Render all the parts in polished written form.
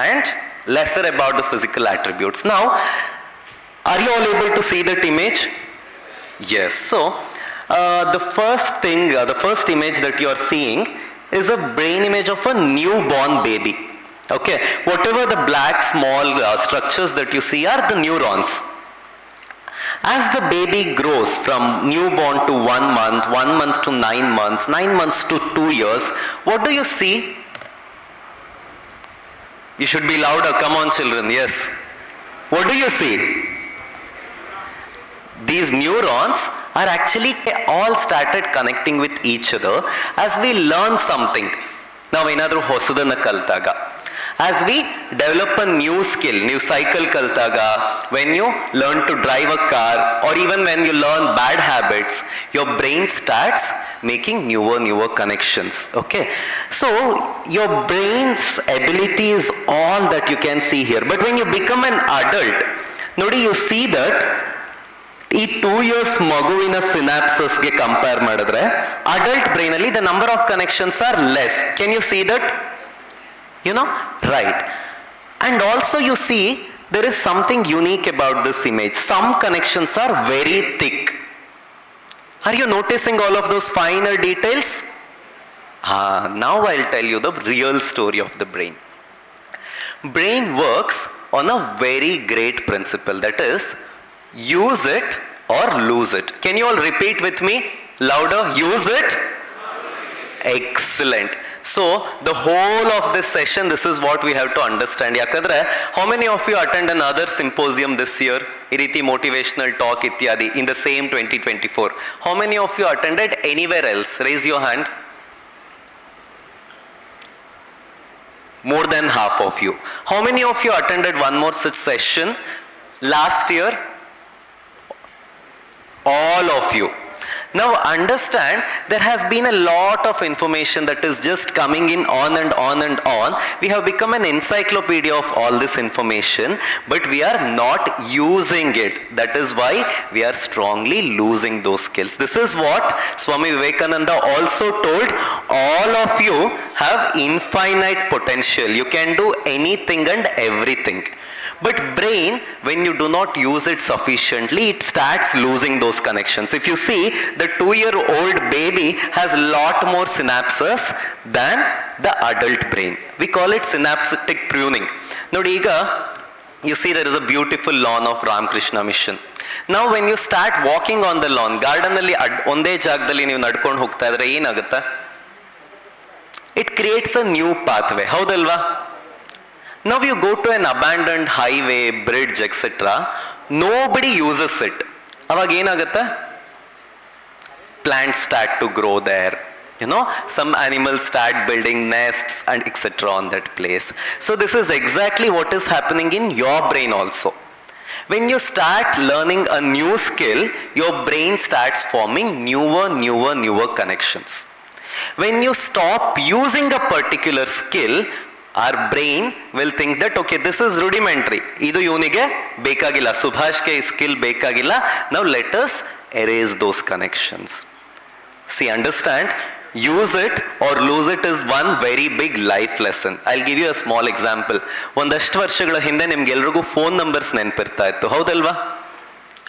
and lesser about the physical attributes. Now, are you all able to see that image? Yes. So, the first image that you are seeing is a brain image of a newborn baby. Okay, whatever the black small structures that you see are the neurons. As the baby grows from newborn to 1 month, 1 month to 9 months, 9 months to 2 years, what do you see? You should be louder, come on children, yes. What do you see? These neurons are actually all started connecting with each other as we learn something. Now, ಏನಾದರೂ ಹೊಸದನ್ನು ಕಲಿತಾಗ, as we develop a new skill, new cycle kaltaga, when you learn to drive a car, or even when you learn bad habits, your brain starts making newer connections. Okay, so your brain's ability is all that you can see here. But when you become an adult, nodi, you see that ಈ 2 years ಮಗುವಿನ ಸಿನಾಪ್ಸಸ್ಗೆ compare ಮಾಡಿದ್ರೆ adult brain ಅಲ್ಲಿ the number of connections are less. Can you see that? You know, right. And also you see there is something unique about this image. Some connections are very thick. Are you noticing all of those finer details? Now I'll tell you the real story of the brain. Brain works on a very great principle, that is, use it or lose it. Can you all repeat with me? Louder. Use it. Excellent. So the whole of this session, this is what we have to understand. Yakadre, how many of you attend another symposium this year? Iriti motivational talk ityadi in the same 2024. How many of you attended anywhere else? Raise your hand. More than half of you. How many of you attended one more such session last year? All of you. Now understand, there has been a lot of information that is just coming in on and on and on. We have become an encyclopedia of all this information, but we are not using it. That is why we are strongly losing those skills. This is what Swami Vivekananda also told. All of you have infinite potential. You can do anything and everything. But brain, when you do not use it sufficiently, it starts losing those connections. If you see, the 2-year-old baby has a lot more synapses than the adult brain. We call it synaptic pruning. Now, you see there is a beautiful lawn of Ramakrishna mission. Now, when you start walking on the lawn, garden alli onde jagdalli ನೀವು ನಡ್ಕೊಂಡು ಹೋಗ್ತಾ ಇದ್ರೆ ಏನಾಗುತ್ತೆ? It creates a new pathway. ಹೌದಲ್ವಾ? Now you go to an abandoned highway, bridge, etc. Nobody uses it. Avag enagutta? Plants start to grow there. You know, some animals start building nests and etc. on that place. So this is exactly what is happening in your brain also. When you start learning a new skill, your brain starts forming newer connections. When you stop using a particular skill, our brain will think that, okay, this is rudimentary. Idu ಇವನಿಗೆ ಬೇಕಾಗಿಲ್ಲ, ಸುಭಾಷ್ಗೆ ಈ skill ಬೇಕಾಗಿಲ್ಲ. Now let us erase those connections. See, understand, use it or lose it is one very big life lesson. I'll give you a small example. ಒಂದಷ್ಟು ವರ್ಷಗಳ ಹಿಂದೆ ನಿಮ್ಗೆಲ್ರಿಗೂ phone numbers ನೆನಪಿರ್ತಾ ಇತ್ತು, ಹೌದಲ್ವಾ?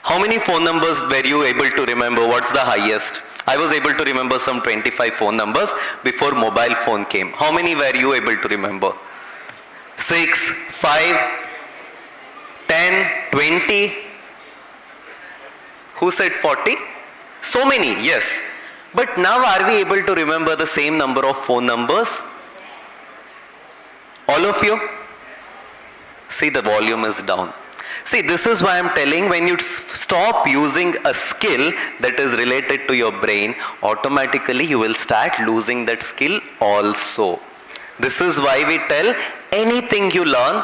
How many phone numbers were you able to remember? What's the highest? I was able to remember some 25 phone numbers before mobile phone came. How many were you able to remember? 6, 5, 10, 20? Who said 40? So many, yes. But now are we able to remember the same number of phone numbers? All of you? See, the volume is down. See, this is why I'm telling, when you stop using a skill that is related to your brain, automatically you will start losing that skill also. This is why we tell, anything you learn,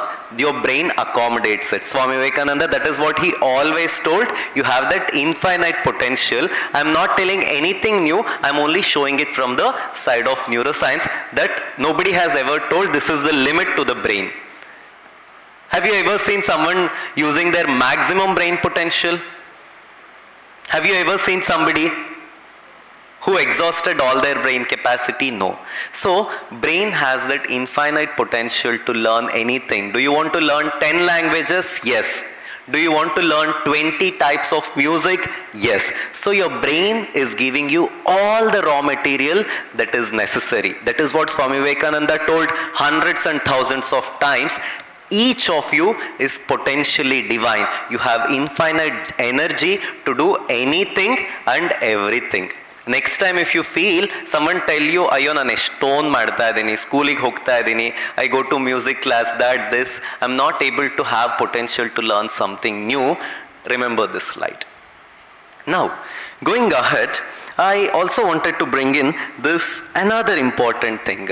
your brain accommodates it. Swami Vivekananda, that is what he always told. You have that infinite potential. I'm not telling anything new. I'm only showing it from the side of neuroscience, that nobody has ever told this is the limit to the brain. Have you ever seen someone using their maximum brain potential? Have you ever seen somebody Who exhausted all their brain capacity? No. So, brain has that infinite potential to learn anything. Do you want to learn 10 languages? Yes. Do you want to learn 20 types of music? Yes. So your brain is giving you all the raw material that is necessary. That is what Swami Vivekananda told hundreds and thousands of times. Each of you is potentially divine. You have infinite energy to do anything and everything. Next time if you feel someone tell you, ಅಯ್ಯೋ ನಾನು ಎಷ್ಟೊಂದು ಮಾಡ್ತಾ ಇದ್ದೀನಿ, ಸ್ಕೂಲಿಗೆ ಹೋಗ್ತಾ ಇದ್ದೀನಿ, I go to music class, that this, I'm not able to have potential to learn something new, remember this slide. Now, going ahead, I also wanted to bring in this another important thing.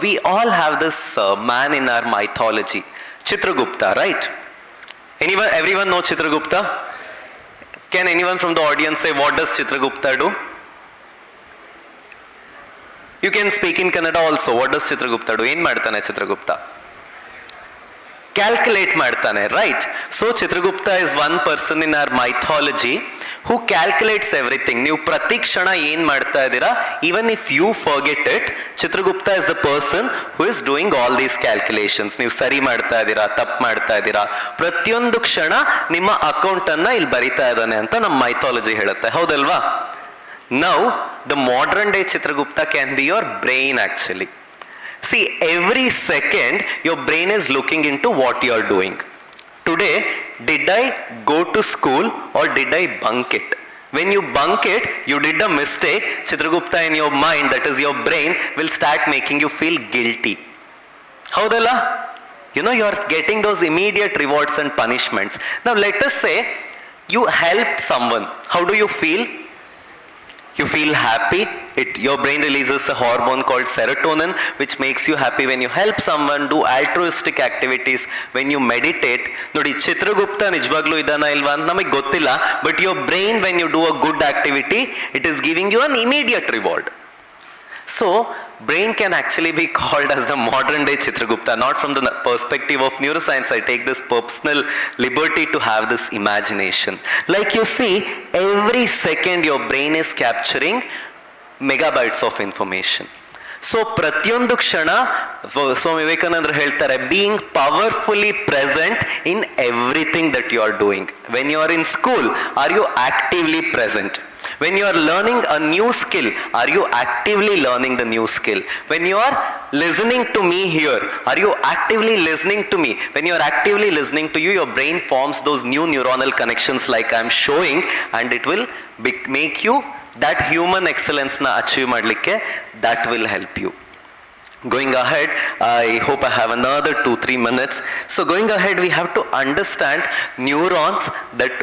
We all have this man in our mythology, Chitragupta, right? Everyone know Chitragupta? Can anyone from the audience say what does Chitragupta do? You can speak in Kannada also. What does Chitragupta do? ಏನು ಮಾಡ್ತಾನೆ Chitragupta? Calculate ಮಾಡ್ತಾನೆ, right? So Chitragupta is one person in our mythology who calculates everything. ನೀವು ಪ್ರತಿ ಕ್ಷಣ ಏನು ಮಾಡ್ತಾ ಇದ್ದೀರಾ, even if you forget it, Chitragupta is the person who is doing all these calculations. ನೀವು ಸರಿ ಮಾಡ್ತಾ ಇದ್ದೀರಾ, ತಪ್ಪು ಮಾಡ್ತಾ ಇದ್ದೀರಾ, ಪ್ರತಿಯೊಂದು ಕ್ಷಣ ನಿಮ್ಮ ಅಕೌಂಟ್ ಅನ್ನ ಇಲ್ಲಿ ಬರಿತಾ ಇದ್ದಾನೆ ಅಂತ ನಮ್ಮ ಮೈಥಾಲಜಿ ಹೇಳುತ್ತೆ, ಹೌದಲ್ವಾ? Now, the modern day Chitragupta can be your brain actually. See, every second your brain is looking into what you are doing. Today, did I go to school or did I bunk it? When you bunk it, you did a mistake. Chitragupta in your mind, that is your brain, will start making you feel guilty. Howdala? You know, you are getting those immediate rewards and punishments. Now, let us say you helped someone. How do you feel? You feel happy. Your brain releases a hormone called serotonin, which makes you happy when you help someone, do altruistic activities, when you meditate. Nodi, Chitragupta nijvaglu idana ilva anta namage gottilla, but your brain, when you do a good activity, it is giving you an immediate reward. So, brain can actually be called as the modern day Chitragupta, not from the perspective of neuroscience. I take this personal liberty to have this imagination. Like you see, every second your brain is capturing megabytes of information. So, pratyondu kshana, Swami Vivekananda ಹೇಳ್ತಾರೆ, being powerfully present in everything that you are doing. When you are in school, are you actively present? When you are learning a new skill, are you actively learning the new skill? When you are listening to me here, are you actively listening to me? When you are actively listening to you, your brain forms those new neuronal connections like I am showing, and it will make you that human excellence na achieve madlikke, that will help you. Going ahead, I hope I have another 2-3 minutes. So going ahead, we have to understand neurons that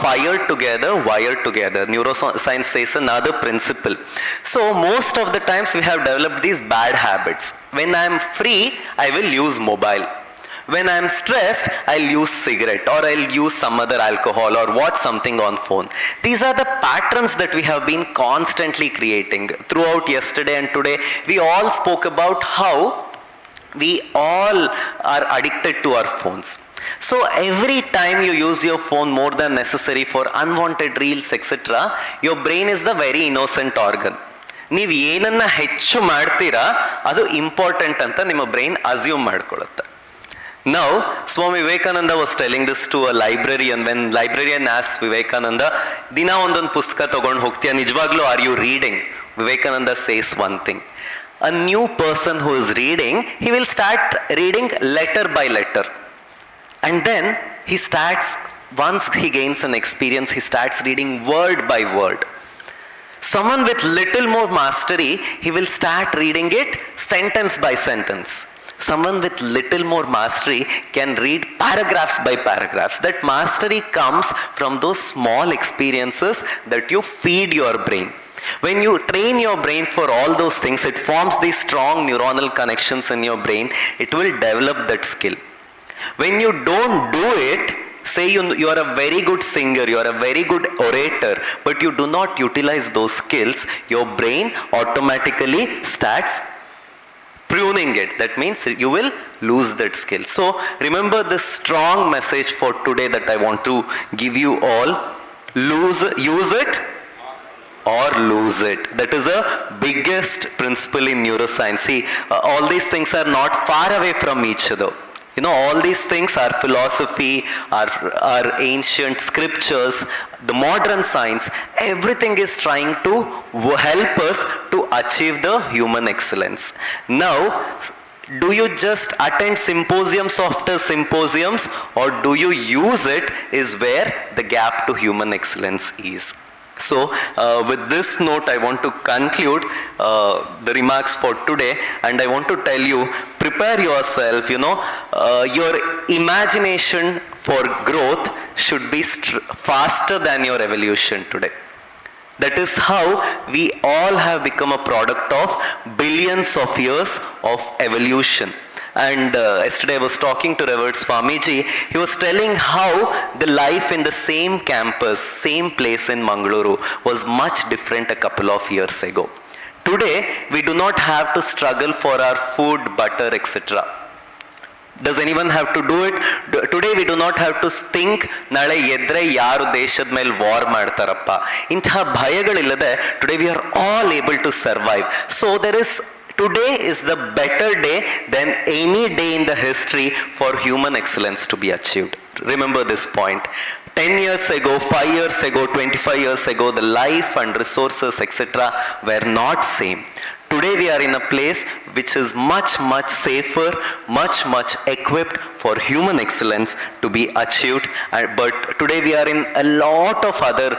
fire together, wire together. Neuroscience says another principle. So most of the times we have developed these bad habits. When I am free, I will use mobile. When I am stressed, I'll use cigarette or I'll use some other alcohol or watch something on phone. These are the patterns that we have been constantly creating. Throughout yesterday and today, we all spoke about how we all are addicted to our phones. So every time you use your phone more than necessary for unwanted reels, etc., your brain is the very innocent organ. ನೀವು ಏನನ್ನ ಹೆಚ್ಚು ಮಾಡ್ತೀರಾ ಅದು important ಅಂತ ನಿಮ್ಮ brain assume ಮಾಡ್ಕೊಳ್ಳುತ್ತೆ. Now, Swami Vivekananda was telling this to a librarian. When librarian asked Vivekananda, Dina ondon pustaka tagond hogtiya, nijvaglu are you reading? Vivekananda says one thing. A new person who is reading, he will start reading letter by letter. And then he starts, once he gains an experience, he starts reading word by word. Someone with little more mastery, he will start reading it sentence by sentence. Someone with little more mastery can read paragraphs by paragraphs. That mastery comes from those small experiences that you feed your brain. When you train your brain for all those things, it forms these strong neuronal connections in your brain. It will develop that skill. When you don't do it, say you are a very good singer, you are a very good orator, but you do not utilize those skills, your brain automatically starts pruning it. That means you will lose that skill. So remember this strong message for today that I want to give you all. Use it, or lose it. That is a biggest principle in neuroscience. See, all these things are not far away from each other. You know, all these things are philosophy, are ancient scriptures, the modern science, everything is trying to help us to achieve the human excellence. Now, do you just attend symposiums after symposiums, or do you use it is where the gap to human excellence is. So with this note, I want to conclude the remarks for today, and I want to tell you, prepare yourself, you know, your imagination for growth should be faster than your evolution today. That is how we all have become a product of billions of years of evolution. And yesterday I was talking to Revered Swamiji. He was telling how the life in the same campus, same place in Mangaluru was much different a couple of years ago. Today, we do not have to struggle for our food, butter, etc. Does anyone have to do it? Today we do not have to think, nale yedre yaru deshad mel war ಮಾಡ್ತಾರಪ್ಪ. ಇಂತಹ ಭಯಗಳಿಲ್ಲದೆ today we are all able to survive. So today is the better day than any day in the history for human excellence to be achieved. Remember this point. 10 years ago, 5 years ago, 25 years ago, the life and resources, etc. were not same. Today we are in a place which is much, much safer, much, much equipped for human excellence to be achieved. But today we are in a lot of other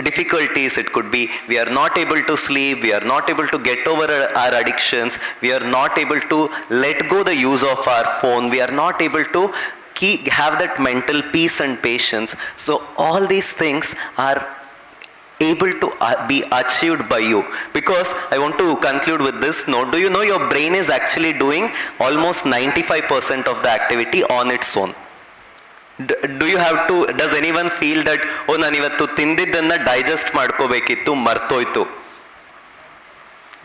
difficulties. It could be we are not able to sleep, we are not able to get over our addictions, we are not able to let go the use of our phone, we are not able to have that mental peace and patience. So all these things are able to be achieved by you. Because I want to conclude with this note. Do you know your brain is actually doing almost 95% of the activity on its own? Do you have to, does anyone feel that, oh, ನಾನು ಇವತ್ತು ತಿಂದಿದ್ದನ್ನ digest ಮಾಡ್ಕೋಬೇಕಿತ್ತು, ಮರ್ತೋಯ್ತು?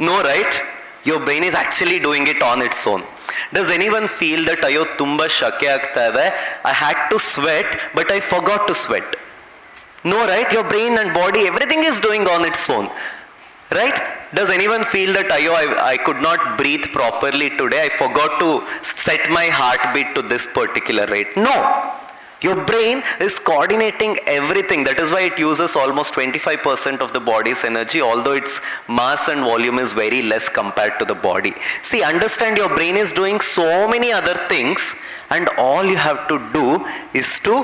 No, right? Your brain is actually doing it on its own. Does anyone feel that ಅಯ್ಯೋ ತುಂಬ ಶಕೆ ಆಗ್ತಾ ಇದೆ, I had to sweat but I forgot to sweat? No, right? Your brain and body, everything is doing on its own, right? Does anyone feel that I could not breathe properly today, I forgot to set my heartbeat to this particular rate? No. Your brain is coordinating everything. That is why it uses almost 25% of the body's energy, although its mass and volume is very less compared to the body. See, understand, your brain is doing so many other things, and all you have to do is to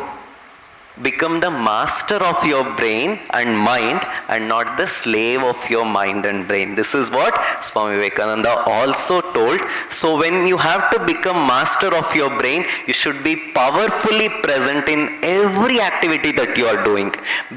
become the master of your brain and mind, and not the slave of your mind and brain. This is what Swami Vivekananda also told. So when you have to become master of your brain, you should be powerfully present in every activity that you are doing.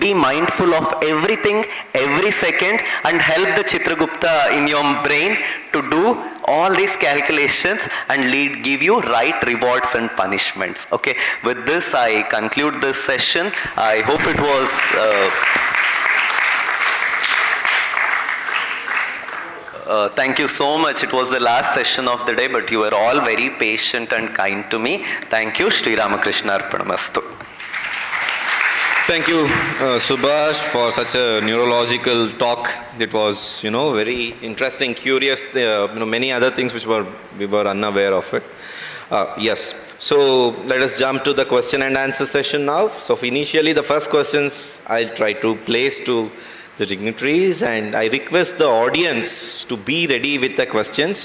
Be mindful of everything, every second, and help the Chitragupta in your brain to do all these calculations and give you right rewards and punishments. Okay, with this I conclude this session. I hope it was thank you so much. It was the last session of the day, but you were all very patient and kind to me. Thank you. Shri Ramakrishna Arpanamastu. Thank you, Subhash, for such a neurological talk. It was, very interesting, curious, many other things which we were unaware of it. Yes, so let us jump to the question and answer session now. So initially the first questions I'll try to place to the dignitaries, and I request the audience to be ready with the questions.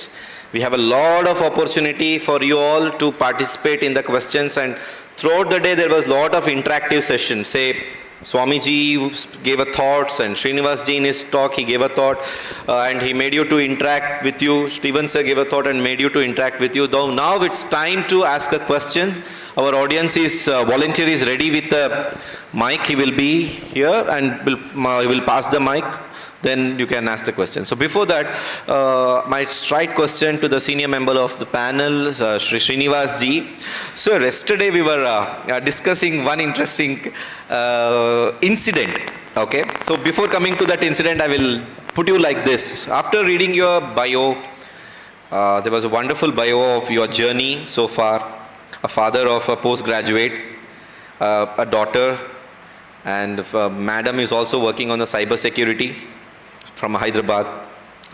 We have a lot of opportunity for you all to participate in the questions, and throughout the day there was a lot of interactive sessions. Say, Swamiji gave a thoughts, and Srinivas ji in his talk, he gave a thought, and he made you to interact with you. Steven sir gave a thought and made you to interact with you. Though now it's time to ask a question. Our audience is, volunteer is ready with the mic. He will be here and will pass the mic. Then you can ask the question. So before that, my straight question to the senior member of the panel, Shri Srinivas ji. So yesterday we were discussing one interesting incident. Okay. So before coming to that incident, I will put you like this. After reading your bio, there was a wonderful bio of your journey so far. A father of a postgraduate, a daughter, And Madam is also working on the cyber security from Hyderabad.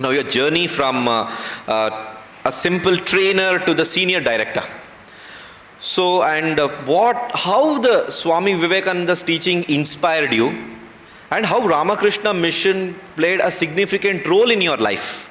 Now your journey from a simple trainer to the senior director. So, and how the Swami Vivekananda's teaching inspired you, and how Ramakrishna mission played a significant role in your life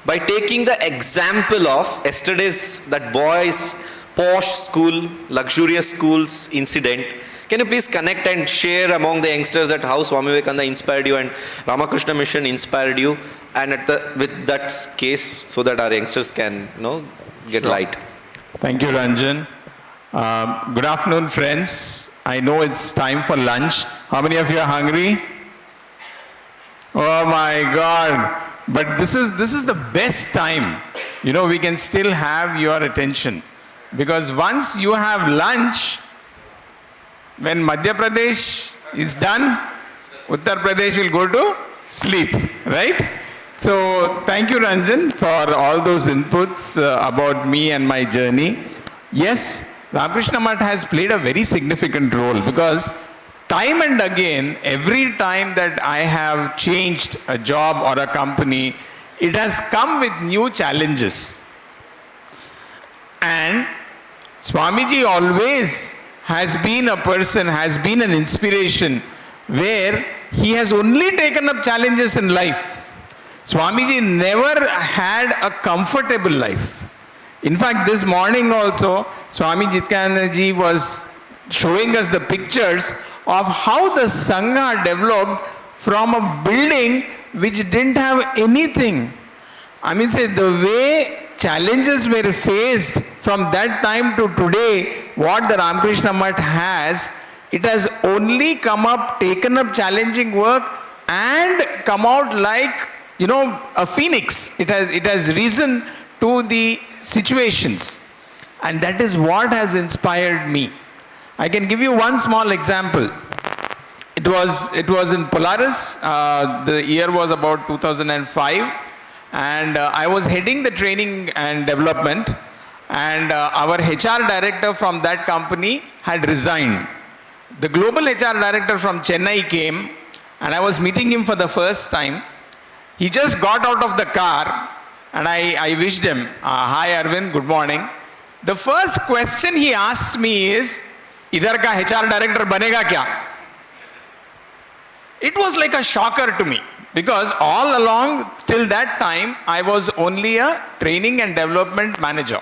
by taking the example of yesterday's that boys posh school, luxurious schools incident. Can you please connect and share among the youngsters that how Swami Vivekananda inspired you and Ramakrishna mission inspired you, and with that case, so that our youngsters can get light. Thank you, Ranjan. Good afternoon, friends. I know it's time for lunch. How many of you are hungry? Oh my God! But this is the best time. We can still have your attention, because once you have lunch, when Madhya Pradesh is done, Uttar Pradesh will go to sleep, right? So thank you, Ranjan, for all those inputs about me and my journey. Yes, Ramakrishna Math has played a very significant role, because time and again, every time that I have changed a job or a company, it has come with new challenges. And Swamiji always has been a person, has been an inspiration, where he has only taken up challenges in life. Swamiji never had a comfortable life. In fact, this morning also, Swami Jityananda ji was showing us the pictures of how the Sangha developed from a building which didn't have anything. I mean, say, the way challenges were faced from that time to today, what the Ramakrishna Math has, it has only come up, taken up challenging work and come out like, a phoenix. It has risen to the situations. And that is what has inspired me. I can give you one small example. It was in Polaris. The year was about 2005. And I was heading the training and development. And our HR director from that company had resigned. The global HR director from Chennai came, and I was meeting him for the first time. He just got out of the car, and I wished him, hi Arvind, good morning. The first question he asked me is, idhar ka HR director banega kya? It was like a shocker to me, because all along till that time, I was only a training and development manager.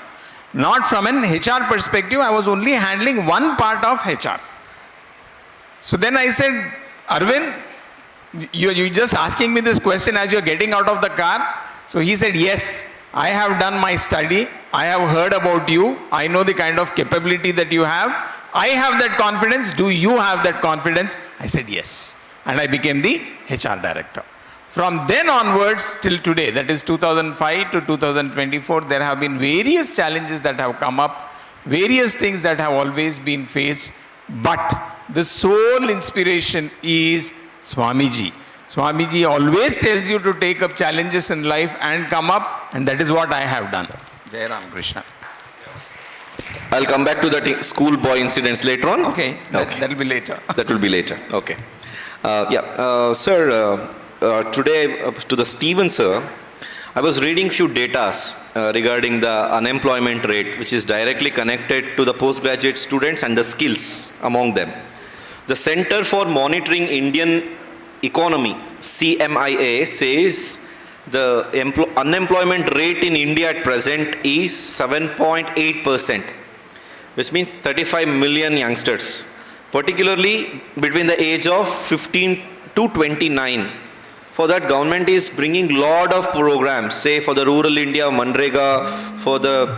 Not from an HR perspective, I was only handling one part of HR. So then I said, Arvind, you're just asking me this question as you're getting out of the car? So he said, yes, I have done my study. I have heard about you. I know the kind of capability that you have. I have that confidence. Do you have that confidence? I said, yes. And I became the HR director. From then onwards till today, that is 2005 to 2024, there have been various challenges that have come up, various things that have always been faced. But the sole inspiration is Swamiji. Swamiji always tells you to take up challenges in life and come up, and that is what I have done. Jai Ramakrishna. I'll come back to the schoolboy incidents later on. Okay, that will be later. That will be later, okay. Sir, today to the Stephen sir, I was reading few data regarding the unemployment rate, which is directly connected to the postgraduate students and the skills among them. The Center for Monitoring Indian Economy, CMIA, says the unemployment rate in India at present is 7.8%, which means 35 million youngsters, particularly between the age of 15 to 29. For that, government is bringing lot of programs, say for the rural India, Manrega, for the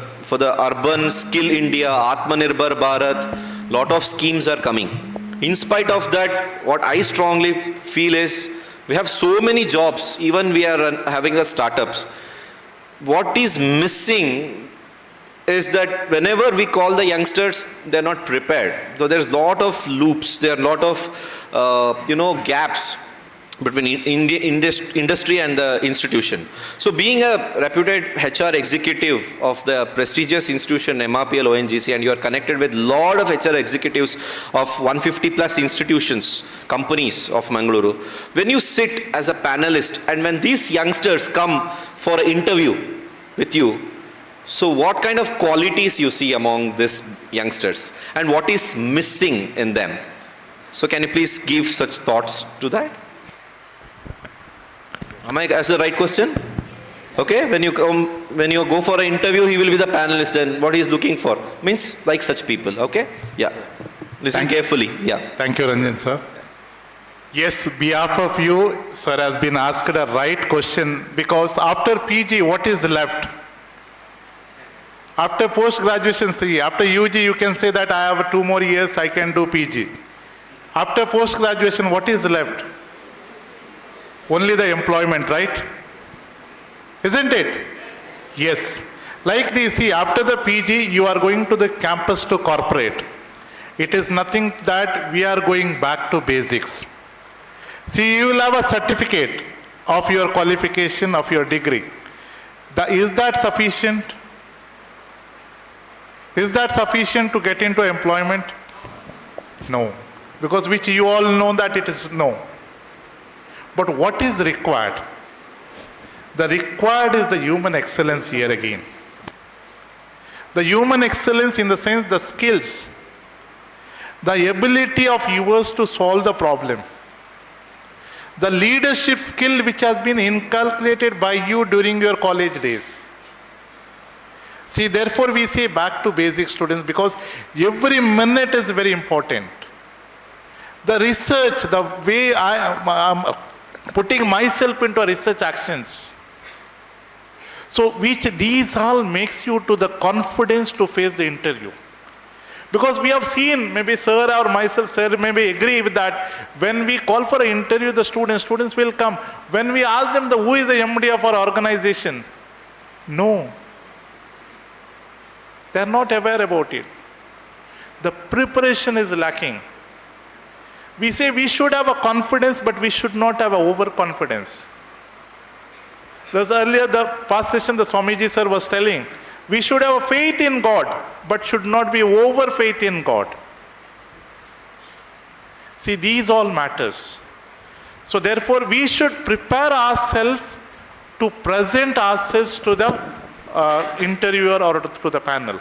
urban skill India, Atmanirbhar Bharat, lot of schemes are coming. In spite of that, what I strongly feel is, we have so many jobs, even we are having the startups. What is missing is that whenever we call the youngsters, they're not prepared. So there's lot of loops, there are lot of, gaps. between industry and the institution. So being a reputed HR executive of the prestigious institution MRPL ONGC, and you are connected with lot of HR executives of 150 plus institutions, companies of Mangaluru, when you sit as a panelist and when these youngsters come for an interview with you, so what kind of qualities you see among these youngsters and what is missing in them? So can you please give such thoughts to that? Am I asking the right question? Okay, when you go for an interview, he will be the panelist, and what he is looking for means like such people. Okay, yeah. Listen carefully. Yeah. Thank you, Ranjan sir. Yes, behalf of you, sir has been asked a right question, because after PG, what is left? After post-graduation, see, after UG, you can say that I have 2 more years, I can do PG. After post-graduation, what is left? Only the employment, right? Isn't it? Yes. Like this, see, after the PG, you are going to the campus to corporate. It is nothing that we are going back to basics. See, you will have a certificate of your qualification, of your degree. Is that sufficient? Is that sufficient to get into employment? No. Because which you all know that it is no. But what is required? The required is the human excellence here again. The human excellence in the sense the skills, the ability of yours to solve the problem, the leadership skill which has been inculcated by you during your college days. See, therefore we say back to basic, students, because every minute is very important. The research, the way I am putting myself into research actions. So which these all makes you to the confidence to face the interview. Because we have seen, maybe sir or myself, sir maybe agree with that, when we call for an interview, the students will come. When we ask them who is the MD of our organization, no. They are not aware about it. The preparation is lacking. We say we should have a confidence, but we should not have an overconfidence. Thus earlier, the past session, the Swamiji sir was telling, we should have a faith in God, but should not be over faith in God. See, these all matters. So therefore, we should prepare ourselves to present ourselves to the interviewer or to the panel.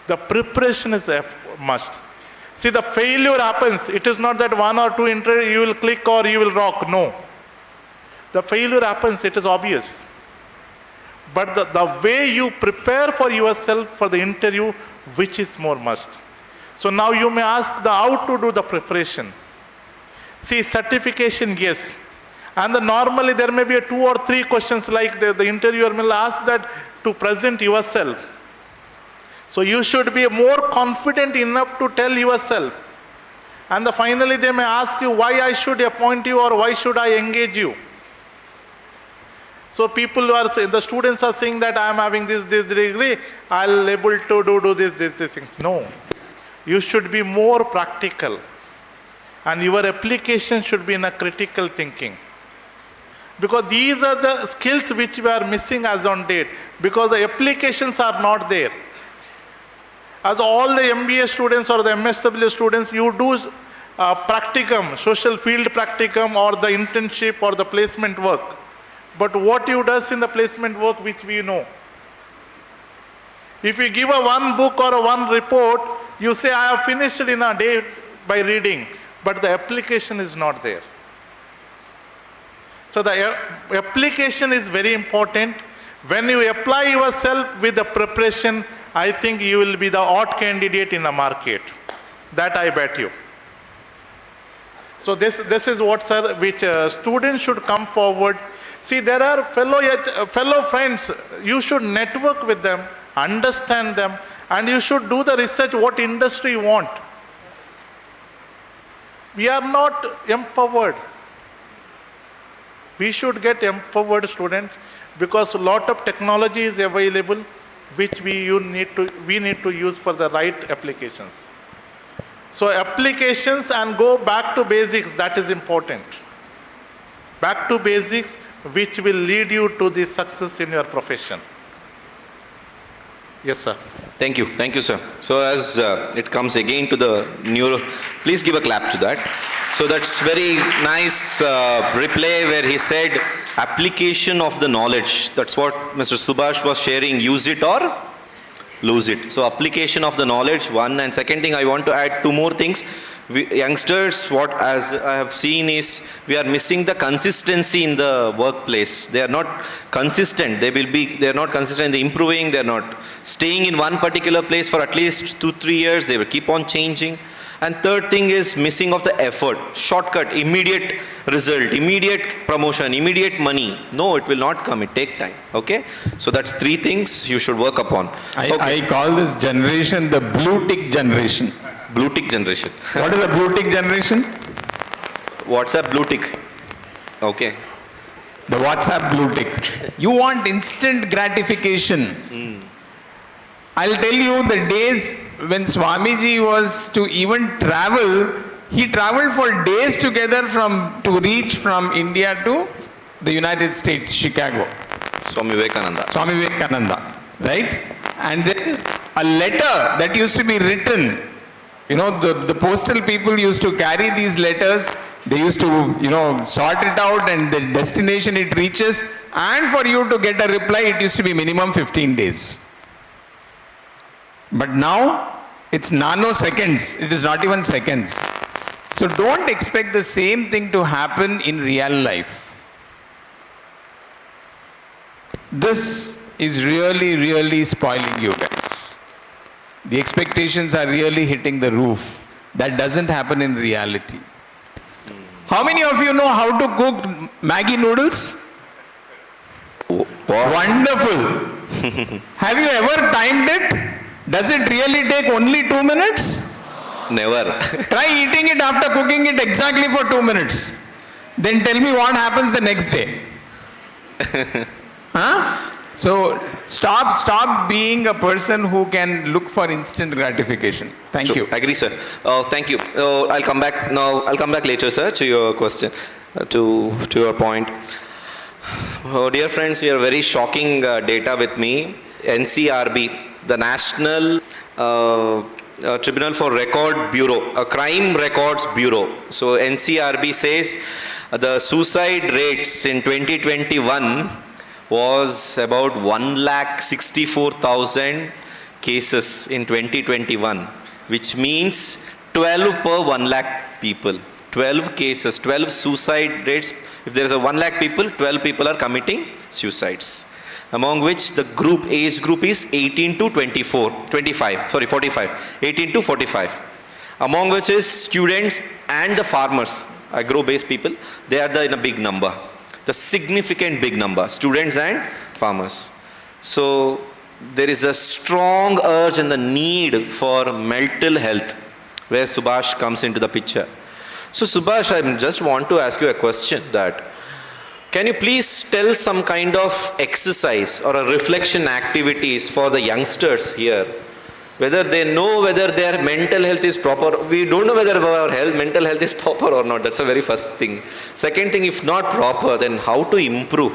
The preparation is a must. See, the failure happens. It is not that 1 or 2 interviews you will click or you will rock. No. The failure happens. It is obvious. But the way you prepare for yourself for the interview, which is more must. So now you may ask how to do the preparation. See, certification, yes. And normally there may be 2 or 3 questions like the interviewer will ask that to present yourself. So you should be more confident enough to tell yourself. And finally they may ask you why I should appoint you or why should I engage you. So people are saying, the students are saying that I am having this degree, I'll able to do these things. No. You should be more practical. And your application should be in a critical thinking. Because these are the skills which we are missing as on date. Because the applications are not there. As all the MBA students or the MSW students, you do practicum, social field practicum or the internship or the placement work. But what you does in the placement work which we know. If you give a 1 book or a 1 report, you say I have finished in a day by reading. But the application is not there. So the application is very important. When you apply yourself with the preparation, I think you will be the odd candidate in the market. That I bet you. So this is what, sir, which students should come forward. See, there are fellow friends. You should network with them, understand them, and you should do the research what industry you want. We are not empowered. We should get empowered students because a lot of technology is available which we need to use for the right applications. So applications and go back to basics, that is important. back to basics, which will lead you to the success in your profession. Yes, sir. Thank you, sir. So as it comes again to the neuro, please give a clap to that. So that's very nice replay where he said application of the knowledge. That's what Mr. Subhash was sharing, use it or lose it. So application of the knowledge, one, and second thing I want to add two more things. Youngsters, what as I have seen is we are missing the consistency in the workplace. They are not consistent. They are not consistent in the improving. They are not staying in one particular place for at least 2-3 years. They will keep on changing. And third thing is missing of the effort, shortcut, immediate result, immediate promotion, immediate money. No, it will not come. It take time. Okay. So that's 3 things you should work upon. Okay. I call this generation the blue tick generation. Blue tick generation. What is the blue tick generation? WhatsApp blue tick. Okay. The WhatsApp blue tick. You want instant gratification. I'll tell you the days when Swamiji was to even travel, he traveled for days together to reach from India to the United States, Chicago. Swami Vivekananda. Right? And then a letter that used to be written, the postal people used to carry these letters. They used to, sort it out and the destination it reaches. And for you to get a reply, it used to be minimum 15 days. But now, it's nanoseconds. It is not even seconds. So don't expect the same thing to happen in real life. This is really, really spoiling you guys. The expectations are really hitting the roof. That doesn't happen in reality. How many of you know how to cook Maggi noodles? Wonderful. Have you ever timed it? Does it really take only 2 minutes? Never. Try eating it after cooking it exactly for 2 minutes. Then tell me what happens the next day. Huh? So stop being a person who can look for instant gratification. Thank you. Agree, sir. Thank you. I'll come back now. I'll come back later, sir, to your question, to your point. Dear friends, we have very shocking data with me. NCRB, the National Tribunal for Record Bureau, a crime records bureau. So NCRB says the suicide rates in 2021 was about 1,64,000 cases in 2021, which means 12 per 1 lakh people. 12 cases, 12 suicide rates. If there is a 1 lakh people, 12 people are committing suicides. Among which the age group is 18 to 45. 18 to 45. Among which is students and the farmers, agro-based people, they are in a big number. The significant big number, students and farmers. So there is a strong urge and the need for mental health where Subhash comes into the picture. So Subhash, I just want to ask you a question that, can you please tell some kind of exercise or a reflection activities for the youngsters here? Whether they know whether their mental health is proper. We don't know whether our mental health is proper or not. That's the very first thing. Second thing, if not proper, then how to improve?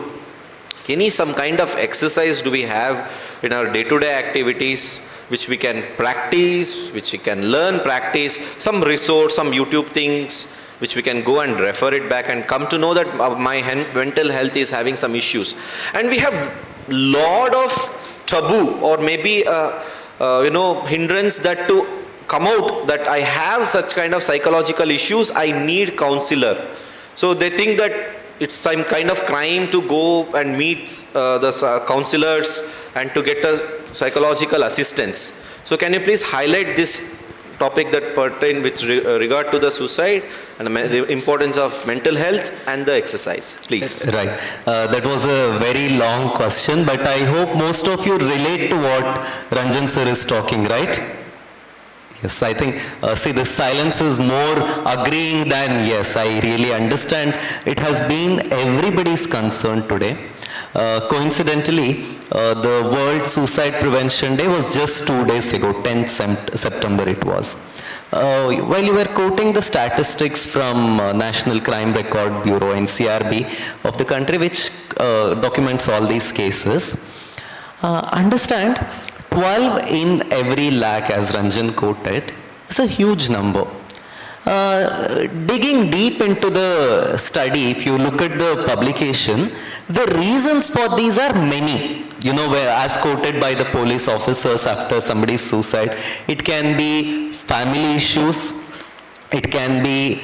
Some kind of exercise do we have in our day-to-day activities which we can practice, which we can learn, practice, some resource, some YouTube things which we can go and refer it back and come to know that my mental health is having some issues. And we have lot of taboo or maybe hindrance that to come out that I have such kind of psychological issues, I need counselor. So they think that it's some kind of crime to go and meet the counselors and to get a psychological assistance. So can you please highlight this topic that pertain with regard to the suicide and the importance of mental health and the exercise, please. Right. That was a very long question, but I hope most of you relate to what Ranjan sir is talking, right? Yes, I think, see, the silence is more agreeing than yes, I really understand. It has been everybody's concern today. Coincidentally, the World Suicide Prevention Day was just 2 days ago, 10th September it was. While you were quoting the statistics from National Crime Record Bureau, NCRB, of the country, which documents all these cases, understand 12 in every lakh, as Ranjan quoted, is a huge number. Digging deep into the study, if you look at the publication, the reasons for these are many. You know, as quoted by the police officers after somebody's suicide, it can be family issues, it can be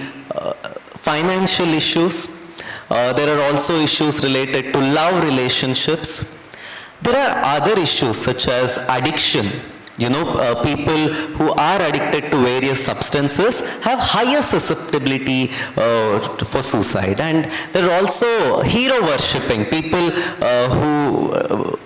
financial issues, there are also issues related to love relationships. There are other issues such as addiction. You know, people who are addicted to various substances have higher susceptibility for suicide. And there are also hero worshipping, people who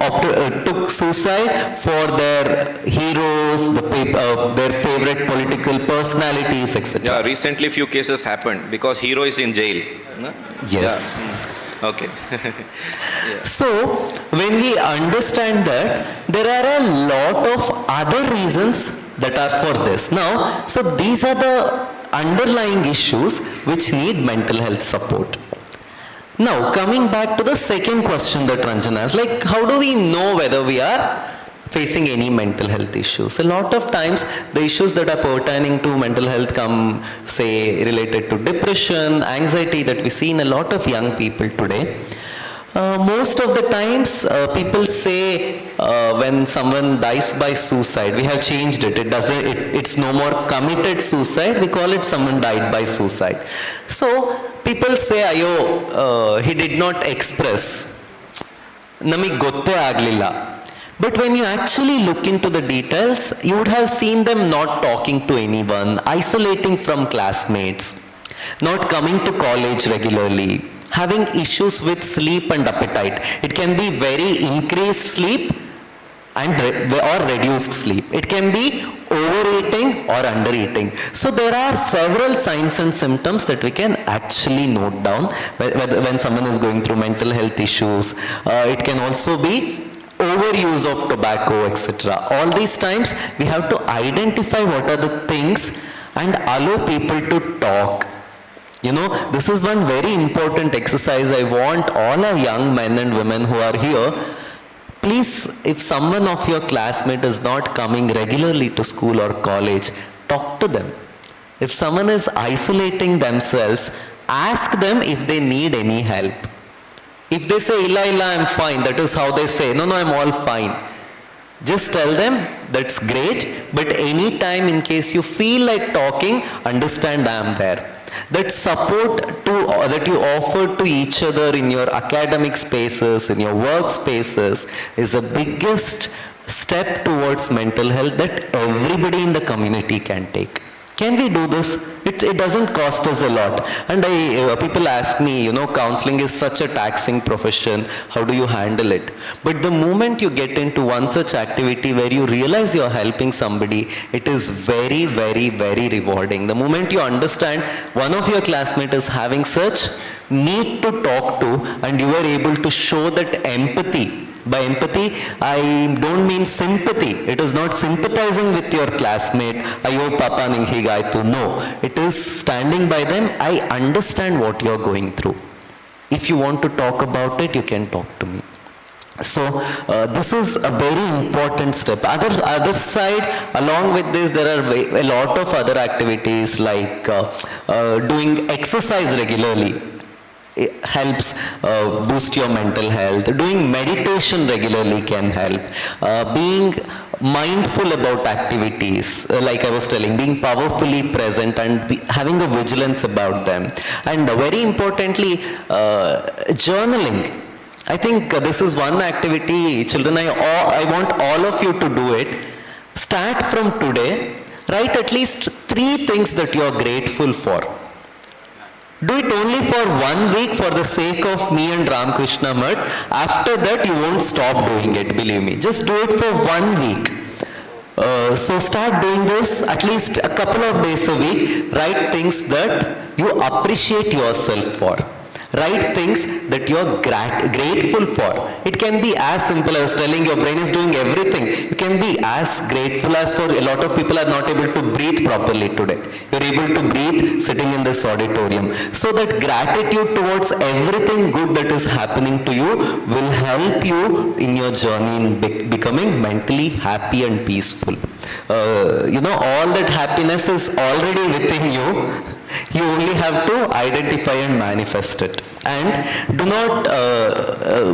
took suicide for their heroes, their favorite political personalities, etc. Yeah, recently few cases happened because hero is in jail. No? Yes. Yeah. Okay. So, when we understand that, there are a lot of other reasons that are for this. Now, so these are the underlying issues which need mental health support. Now, coming back to the second question that Ranjan asked, like how do we know whether we are facing any mental health issues? A lot of times the issues that are pertaining to mental health come, say, related to depression, anxiety that we see in a lot of young people today. Most of the times people say when someone dies by suicide, we have changed it. It's no more committed suicide, we call it someone died by suicide. So people say, ayo, he did not express. Namig gotte aglilla. But when you actually look into the details, you would have seen them not talking to anyone, isolating from classmates, not coming to college regularly, having issues with sleep and appetite. It can be very increased sleep or reduced sleep. It can be overeating or undereating. So there are several signs and symptoms that we can actually note down when someone is going through mental health issues. It can also be overuse of tobacco, etc. All these times we have to identify what are the things and allow people to talk. You know, this is one very important exercise. I want all our young men and women who are here, please, if someone of your classmate is not coming regularly to school or college, talk to them. If someone is isolating themselves, ask them if they need any help. If they say, illa, I'm fine, that is how they say, no, I'm all fine. Just tell them, that's great, but anytime in case you feel like talking, understand I am there. That support that you offer to each other in your academic spaces, in your work spaces, is the biggest step towards mental health that everybody in the community can take. Can we do this? It doesn't cost us a lot. And people ask me, you know, counseling is such a taxing profession. How do you handle it? But the moment you get into one such activity where you realize you're helping somebody, it is very, very, very rewarding. The moment you understand one of your classmates is having such need to talk to, and you are able to show that empathy. By empathy, I don't mean sympathy. It is not sympathizing with your classmate, ayo papa ning higaitu. No, it is standing by them. I understand what you're going through. If you want to talk about it, you can talk to me. So this is a very important step. Other side, along with this, there are a lot of other activities like doing exercise regularly. It helps boost your mental health. Doing meditation regularly can help. Being mindful about activities, like I was telling, being powerfully present and having a vigilance about them. And very importantly, journaling. I think this is one activity, children, I want all of you to do it. Start from today, write at least 3 things that you are grateful for. Do it only for 1 week for the sake of me and Ramakrishna Mutt. After that, you won't stop doing it, believe me. Just do it for 1 week. So start doing this at least a couple of days a week. Write things that you appreciate yourself for. Write things that you're grateful for. It can be as simple as telling your brain is doing everything. You can be as grateful as for a lot of people are not able to breathe properly today. You're able to breathe sitting in this auditorium. So that gratitude towards everything good that is happening to you will help you in your journey in becoming mentally happy and peaceful. All that happiness is already within you. You only have to identify and manifest it. And do not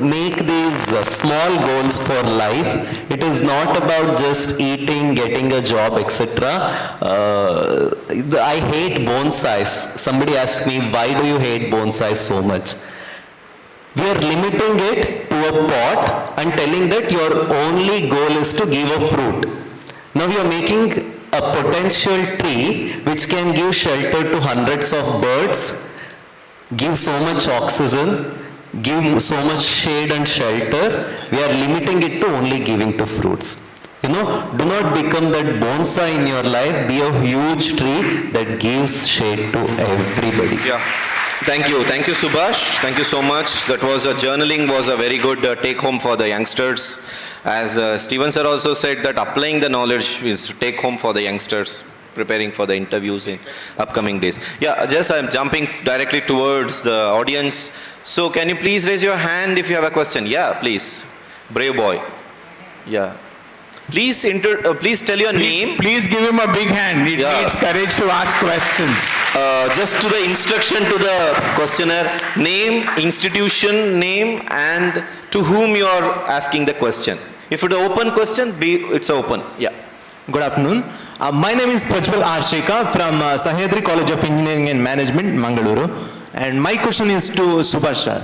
make these small goals for life. It is not about just eating, getting a job, etc. I hate bonsais. Somebody asked me, why do you hate bonsais so much? We are limiting it to a pot and telling that your only goal is to give a fruit. Now you are making a potential tree which can give shelter to hundreds of birds, give so much oxygen, give so much shade and shelter. We are limiting it to only giving to fruits. Do not become that bonsai in your life. Be a huge tree that gives shade to everybody. Yeah. Thank you, Subhash. Thank you so much. That was journaling was a very good take home for the youngsters. As Steven sir also said, that applying the knowledge is take home for the youngsters, preparing for the interviews in upcoming days. Yeah, just I'm jumping directly towards the audience. So can you please raise your hand if you have a question? Yeah, please. Brave boy. Yeah. Please tell your name. Please give him a big hand. It needs courage to ask questions. Just to the instruction to the questionnaire, name, institution, name, and to whom you are asking the question. If it's an open question, it's open. Yeah. Good afternoon. My name is Prajwal Arshika from Sahyadri College of Engineering and Management, Mangaluru. And my question is to Subhash sir.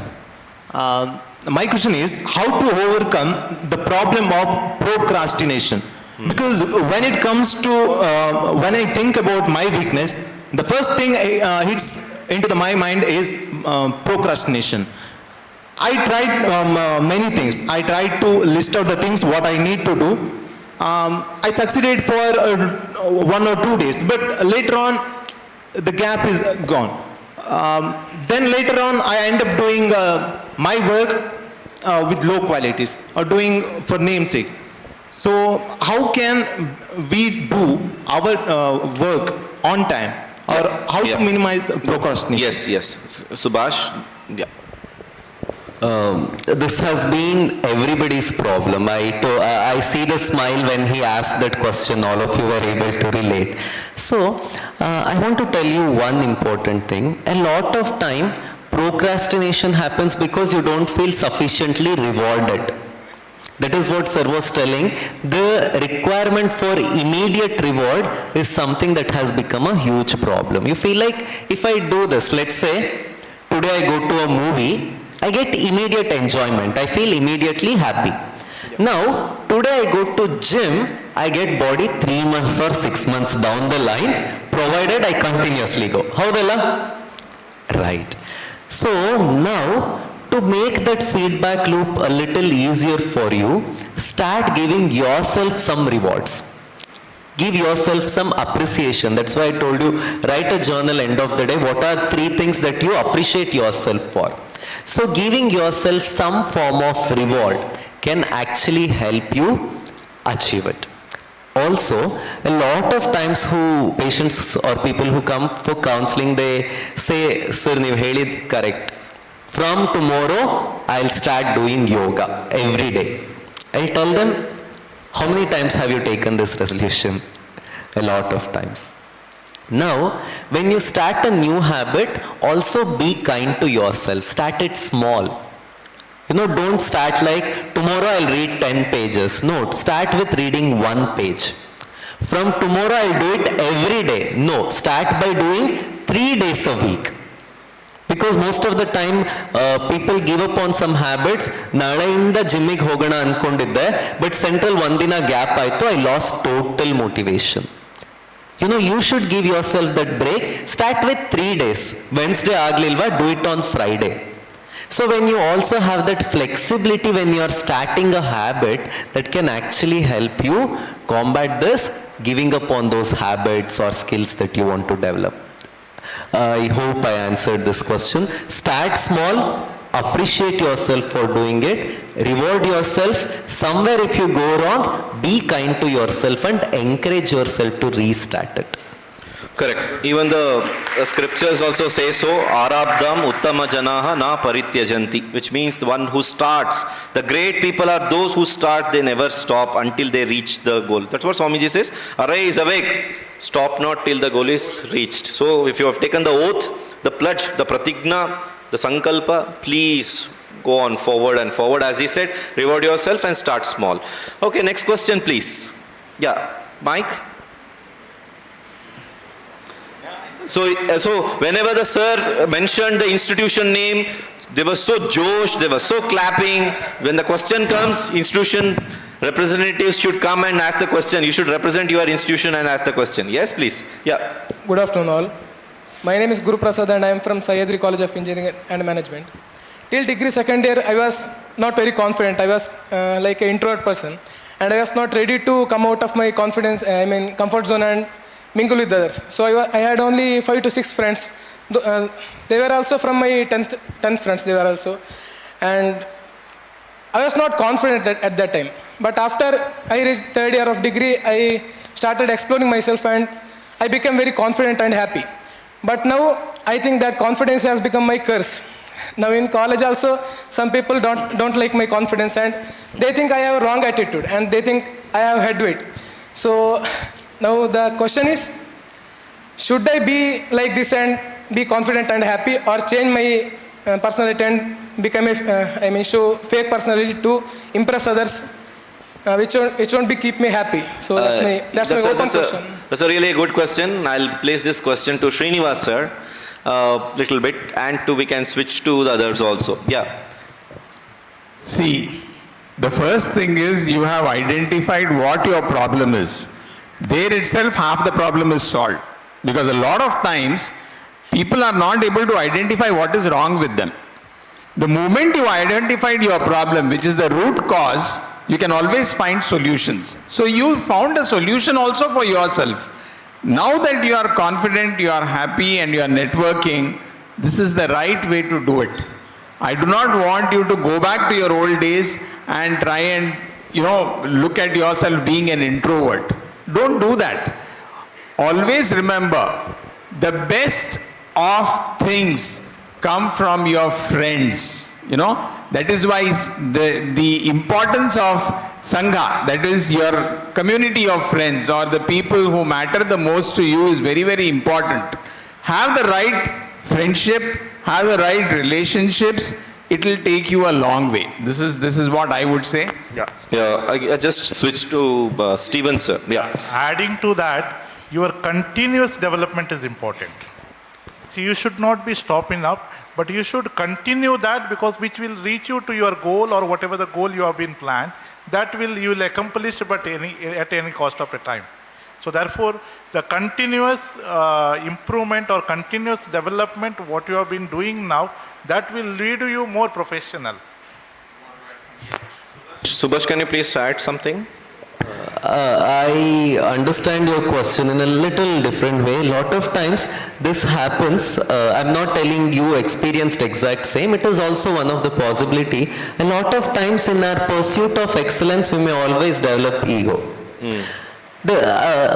My question is how to overcome the problem of procrastination. Because when it comes to, when I think about my weakness, the first thing hits into my mind is procrastination. I tried many things. I tried to list out the things what I need to do. I succeeded for 1 or 2 days, but later on the gap is gone. Then later on I end up doing my work with low qualities or doing for namesake. So how can we do our work on time, or how to minimize procrastination? Yes. Subhash, yeah. This has been everybody's problem. I see the smile when he asked that question. All of you were able to relate. So I want to tell you one important thing. A lot of time procrastination happens because you don't feel sufficiently rewarded. That is what sir was telling. The requirement for immediate reward is something that has become a huge problem. You feel like if I do this, let's say today I go to a movie, I get immediate enjoyment. I feel immediately happy. Now, today I go to gym, I get body 3 months or 6 months down the line, provided I continuously go. How Dela? Right. So now, to make that feedback loop a little easier for you, start giving yourself some rewards. Give yourself some appreciation. That's why I told you, write a journal end of the day. What are 3 things that you appreciate yourself for? So giving yourself some form of reward can actually help you achieve it. Also, a lot of times patients or people who come for counseling, they say, sir, you ಹೇಳಿದ್ದು correct. From tomorrow, I'll start doing yoga every day. I tell them, how many times have you taken this resolution? A lot of times. Now, when you start a new habit, also be kind to yourself. Start it small. Don't start like, tomorrow I'll read 10 pages. No, start with reading 1 page. From tomorrow I'll do it every day. No, start by doing 3 days a week. Because most of the time, people give up on some habits. Naleಯಿಂದ ಜಿಮ್ಮಿಗೆ ಹೋಗೋಣ ಅನ್ಕೊಂಡಿದ್ದೆ, but central ಒಂದಿನ gap ಆಯ್ತು, I lost total motivation. You should give yourself that break. Start with 3 days. Wednesday aglilva, do it on Friday. So when you also have that flexibility when you are starting a habit, that can actually help you combat this giving up on those habits or skills that you want to develop. I hope I answered this question. Start small, appreciate yourself for doing it, reward yourself. Somewhere if you go wrong, be kind to yourself and encourage yourself to restart it. Correct. Even the scriptures also say so, Arabdam Uttama Janaha na Parityajanti, which means the one who starts. The great people are those who start, they never stop until they reach the goal. That's what Swamiji says. Arise, awake, stop not till the goal is reached. So if you have taken the oath, the pledge, the pratigna, the sankalpa, please go on forward and forward. As he said, reward yourself and start small. Okay, next question please. Yeah, Mike? So whenever the sir mentioned the institution name, they were so josh, they were so clapping. When the question comes, institution representatives should come and ask the question. You should represent your institution and ask the question. Yes, please. Yeah. Good afternoon all. My name is Guru Prasad and I am from Sayadri College of Engineering and Management. Till degree second year, I was not very confident. I was like an introvert person and I was not ready to come out of my comfort zone and mingle with others. So I had only 5 to 6 friends. They were also from my 10th friends, they were also. And I was not confident at that time. But after I reached third year of degree, I started exploring myself and I became very confident and happy. But now I think that confidence has become my curse. Now in college also, some people don't like my confidence and they think I have a wrong attitude and they think I have head weight. So now the question is, should I be like this and be confident and happy, or change my personality and become show fake personality to impress others, which won't be keep me happy? So that's my open question. That's a really good question. I'll place this question to Srinivas sir, little bit, and we can switch to the others also. Yeah. See, the first thing is you have identified what your problem is. There itself half the problem is solved. Because a lot of times people are not able to identify what is wrong with them. The moment you identified your problem, which is the root cause, you can always find solutions. So you found a solution also for yourself. Now that you are confident, you are happy and you are networking, this is the right way to do it. I do not want you to go back to your old days and try and, look at yourself being an introvert. Don't do that. Always remember, the best of things come from your friends. That is why the importance of Sangha, that is your community of friends or the people who matter the most to you, is very, very important. Have the right friendship, have the right relationships, it will take you a long way. This is what I would say. Yeah. I just switched to Steven sir. Yeah. Adding to that, your continuous development is important. See, you should not be stopping up, but you should continue that, because which will reach you to your goal, or whatever the goal you have been planned, that you will accomplish, but at any cost of a time. So therefore, the continuous improvement or continuous development, what you have been doing now, that will lead you more professional. Subhash, can you please add something? I understand your question in a little different way. A lot of times this happens. I'm not telling you experienced exact same. It is also one of the possibility. A lot of times in our pursuit of excellence, we may always develop ego.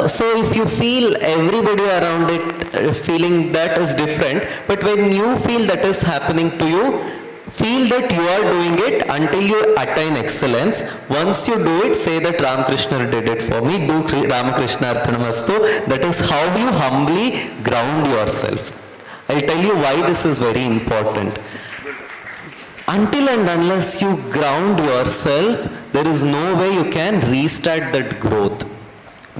So if you feel everybody around it feeling that is different, but when you feel that is happening to you, feel that you are doing it until you attain excellence. Once you do it, say that Ramakrishna did it for me. Do Ramakrishna Arpanamastu. That is how you humbly ground yourself. I'll tell you why this is very important. Until and unless you ground yourself, there is no way you can restart that growth.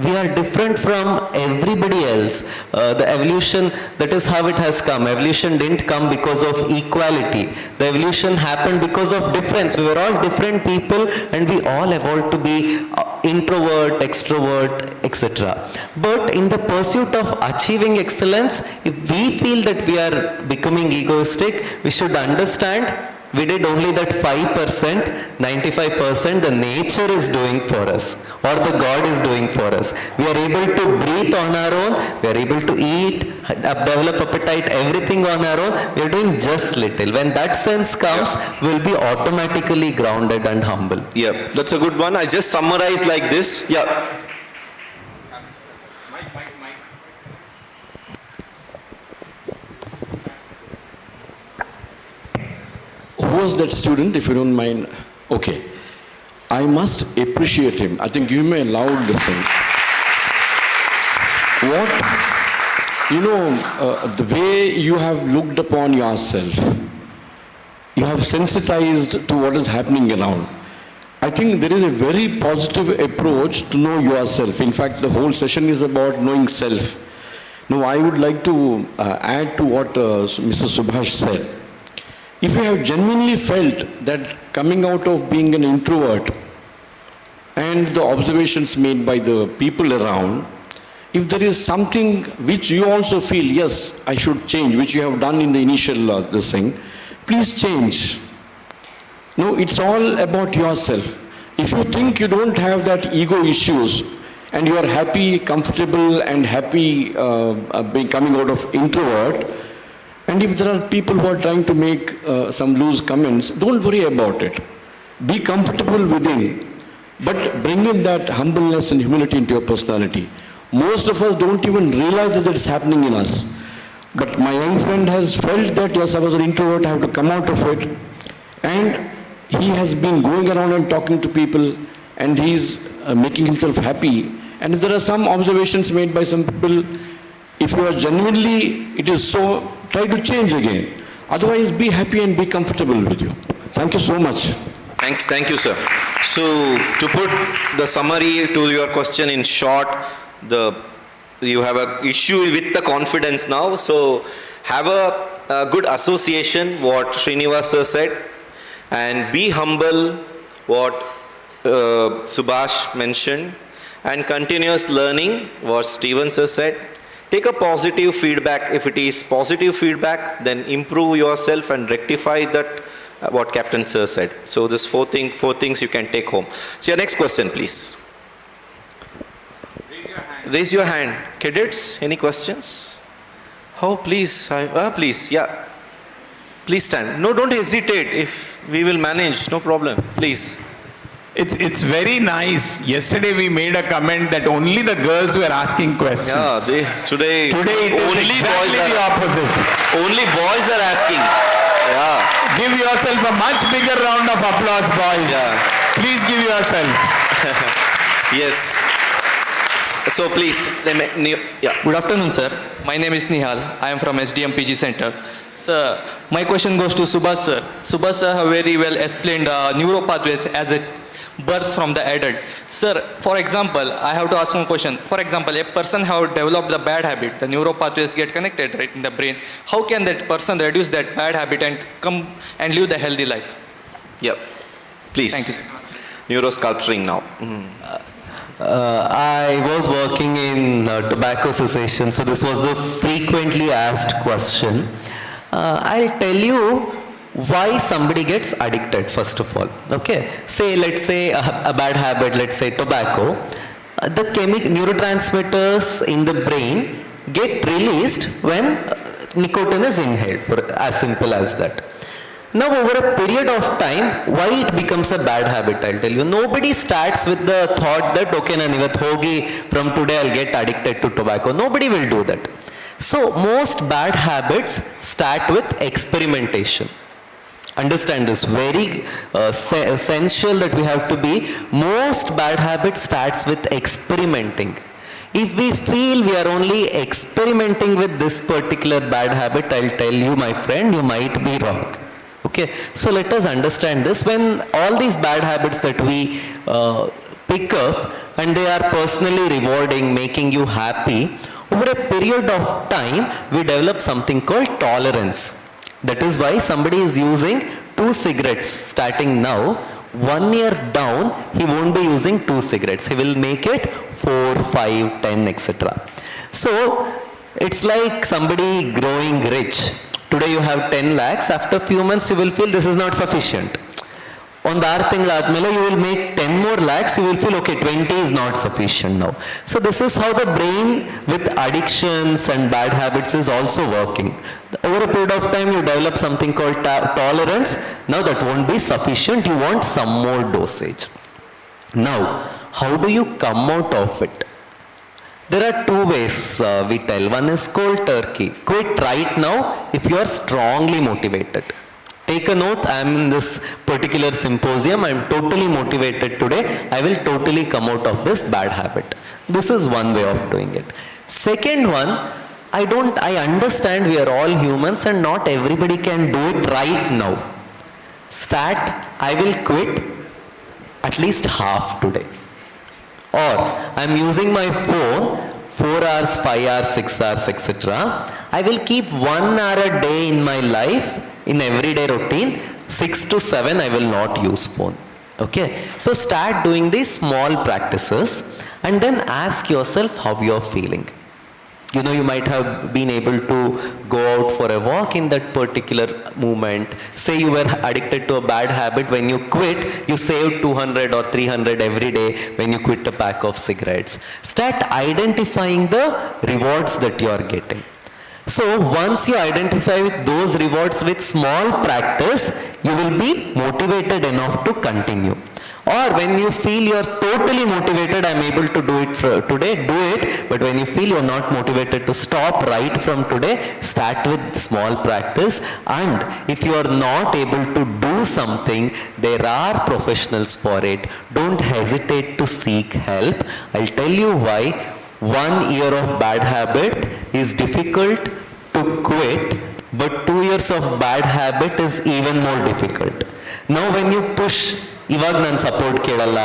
We are different from everybody else. The evolution, that is how it has come. Evolution didn't come because of equality. The evolution happened because of difference. We were all different people and we all evolved to be introvert, extrovert, etc. But in the pursuit of achieving excellence, if we feel that we are becoming egoistic, we should understand We did only that 5%, 95% the nature is doing for us, or the God is doing for us. We are able to breathe on our own, we are able to eat, develop appetite, everything on our own. We are doing just little. When that sense comes, we'll be automatically grounded and humble. Yeah, that's a good one. I just summarize like this. Yeah. Who was that student, if you don't mind? Okay. I must appreciate him. I think give him a loud listen. What, the way you have looked upon yourself, you have sensitized to what is happening around. I think there is a very positive approach to know yourself. In fact, the whole session is about knowing self. Now, I would like to add to what Mr. Subhash said. If you have genuinely felt that coming out of being an introvert and the observations made by the people around, if there is something which you also feel, yes, I should change, which you have done in the initial this thing, please change. No, it's all about yourself. If you think you don't have that ego issues and you are happy, comfortable and happy being coming out of introvert, and if there are people who are trying to make some loose comments, don't worry about it. Be comfortable within, but bring in that humbleness and humility into your personality. Most of us don't even realize that it's happening in us. But my young friend has felt that, yes, I was an introvert, I have to come out of it. And he has been going around and talking to people, and he's making himself happy. And if there are some observations made by some people, if you are genuinely, it is so, try to change again. Otherwise, be happy and be comfortable with you. Thank you so much. Thank you, sir. So, to put the summary to your question in short, you have an issue with the confidence now. So, have a good association, what Srinivas sir said, and be humble, what Subhash mentioned, and continuous learning, what Steven sir said. Take a positive feedback. If it is positive feedback, then improve yourself and rectify that, what Captain Sir said. So this four things you can take home. So your next question, please. Raise your hand. Cadets, any questions? Oh, please. Please, yeah. Please stand. No, don't hesitate. If we will manage, no problem. Please. It's very nice. Yesterday we made a comment that only the girls were asking questions. Yeah, today it is only exactly the opposite. Only boys are asking. Yeah. Give yourself a much bigger round of applause, boys. Yeah. Please give yourself. Yes. So please, yeah. Good afternoon, sir. My name is Nihal. I am from SDM PG Center. Sir, my question goes to Subhash sir. Subhash sir have very well explained neuro pathways as a birth from the adult. Sir, for example, I have to ask one question. For example, a person have developed the bad habit, the neuro pathways get connected right in the brain. How can that person reduce that bad habit and come and live the healthy life? Yeah. Please. Thank you. Neurosculpturing now. I was working in tobacco cessation, so this was the frequently asked question. I'll tell you why somebody gets addicted, first of all. Okay, let's say a bad habit, let's say tobacco. The neurotransmitters in the brain get released when nicotine is inhaled, for as simple as that. Now, over a period of time, why it becomes a bad habit, I'll tell you. Nobody starts with the thought that, okay, from today I'll get addicted to tobacco. Nobody will do that. So, most bad habits start with experimentation. Understand this, very essential that we have to be. Most bad habits starts with experimenting. If we feel we are only experimenting with this particular bad habit, I'll tell you, my friend, you might be wrong. Okay, so let us understand this. When all these bad habits that we pick up and they are personally rewarding, making you happy, over a period of time, we develop something called tolerance. That is why somebody is using 2 cigarettes starting now. 1 year down, he won't be using 2 cigarettes. He will make it 4, 5, 10, etc. So, it's like somebody growing rich. Today you have 10 lakhs, after few months you will feel this is not sufficient. On the ತಿಂಗಳಾದ್ಮೇಲೆ you will make 10 more lakhs, you will feel okay, 20 is not sufficient now. So this is how the brain with addictions and bad habits is also working. Over a period of time you develop something called tolerance. Now that won't be sufficient, you want some more dosage. Now, how do you come out of it? There are two ways we tell. One is cold turkey. Quit right now if you are strongly motivated. Take a note, I am in this particular symposium, I am totally motivated today, I will totally come out of this bad habit. This is one way of doing it. Second one, I understand we are all humans and not everybody can do it right now. Start, I will quit at least half today. Or I am using my phone 4 hours, 5 hours, 6 hours, etc. I will keep 1 hour a day in my life, in everyday routine, 6 to 7 I will not use phone. Okay, so start doing these small practices and then ask yourself how you are feeling. You know, you might have been able to go out for a walk in that particular moment. Say you were addicted to a bad habit, when you quit, you saved 200 or 300 every day when you quit a pack of cigarettes. Start identifying the rewards that you are getting. So once you identify with those rewards with small practice, you will be motivated enough to continue. Or when you feel you are totally motivated, I am able to do it today, do it. But when you feel you are not motivated to stop right from today, start with small practice. And if you are not able to do something, there are professionals for it. Don't hesitate to seek help. I'll tell you why. 1 year of bad habit is difficult to quit, but 2 years of bad habit is even more difficult. Now when you push, ಇವಾಗ ನಾನು support ಕೇಳಲ್ಲ,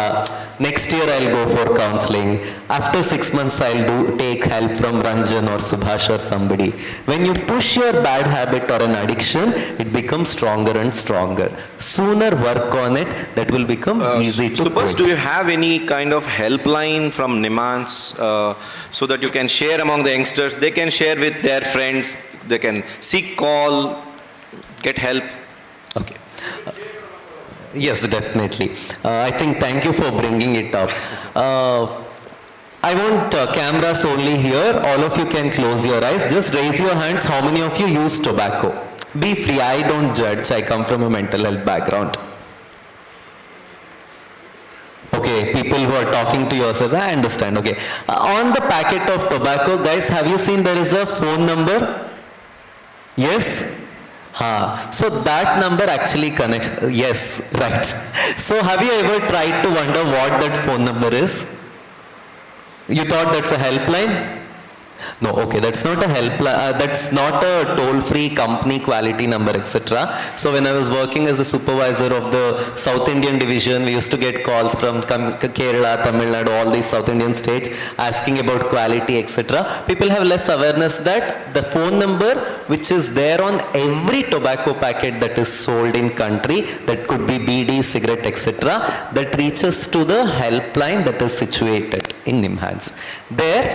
next year I will go for counselling, after 6 months I will take help from Ranjan or Subhash or somebody. When you push your bad habit or an addiction, it becomes stronger and stronger. Sooner work on it, that will become easy to Subhash, quit. do you have any kind of helpline from Nimans so that you can share among the youngsters? They can share with their friends, they can seek call, get help. Okay. Yes, definitely. I think thank you for bringing it up. I want cameras only here. All of you can close your eyes. Just raise your hands. How many of you use tobacco? Be free. I don't judge. I come from a mental health background. Okay, people who are talking to yourselves, I understand. Okay. On the packet of tobacco, guys, have you seen there is a phone number? Yes? So that number actually connects, yes, right. So have you ever tried to wonder what that phone number is? You thought that's a helpline? No, okay, that's not a helpline, that's not a toll-free company quality number, etc. So when I was working as a supervisor of the South Indian division, we used to get calls from Kerala, Tamil Nadu, all these South Indian states asking about quality, etc. People have less awareness that the phone number which is there on every tobacco packet that is sold in country, that could be BD, cigarette, etc., that reaches to the helpline that is situated in Nimhans. There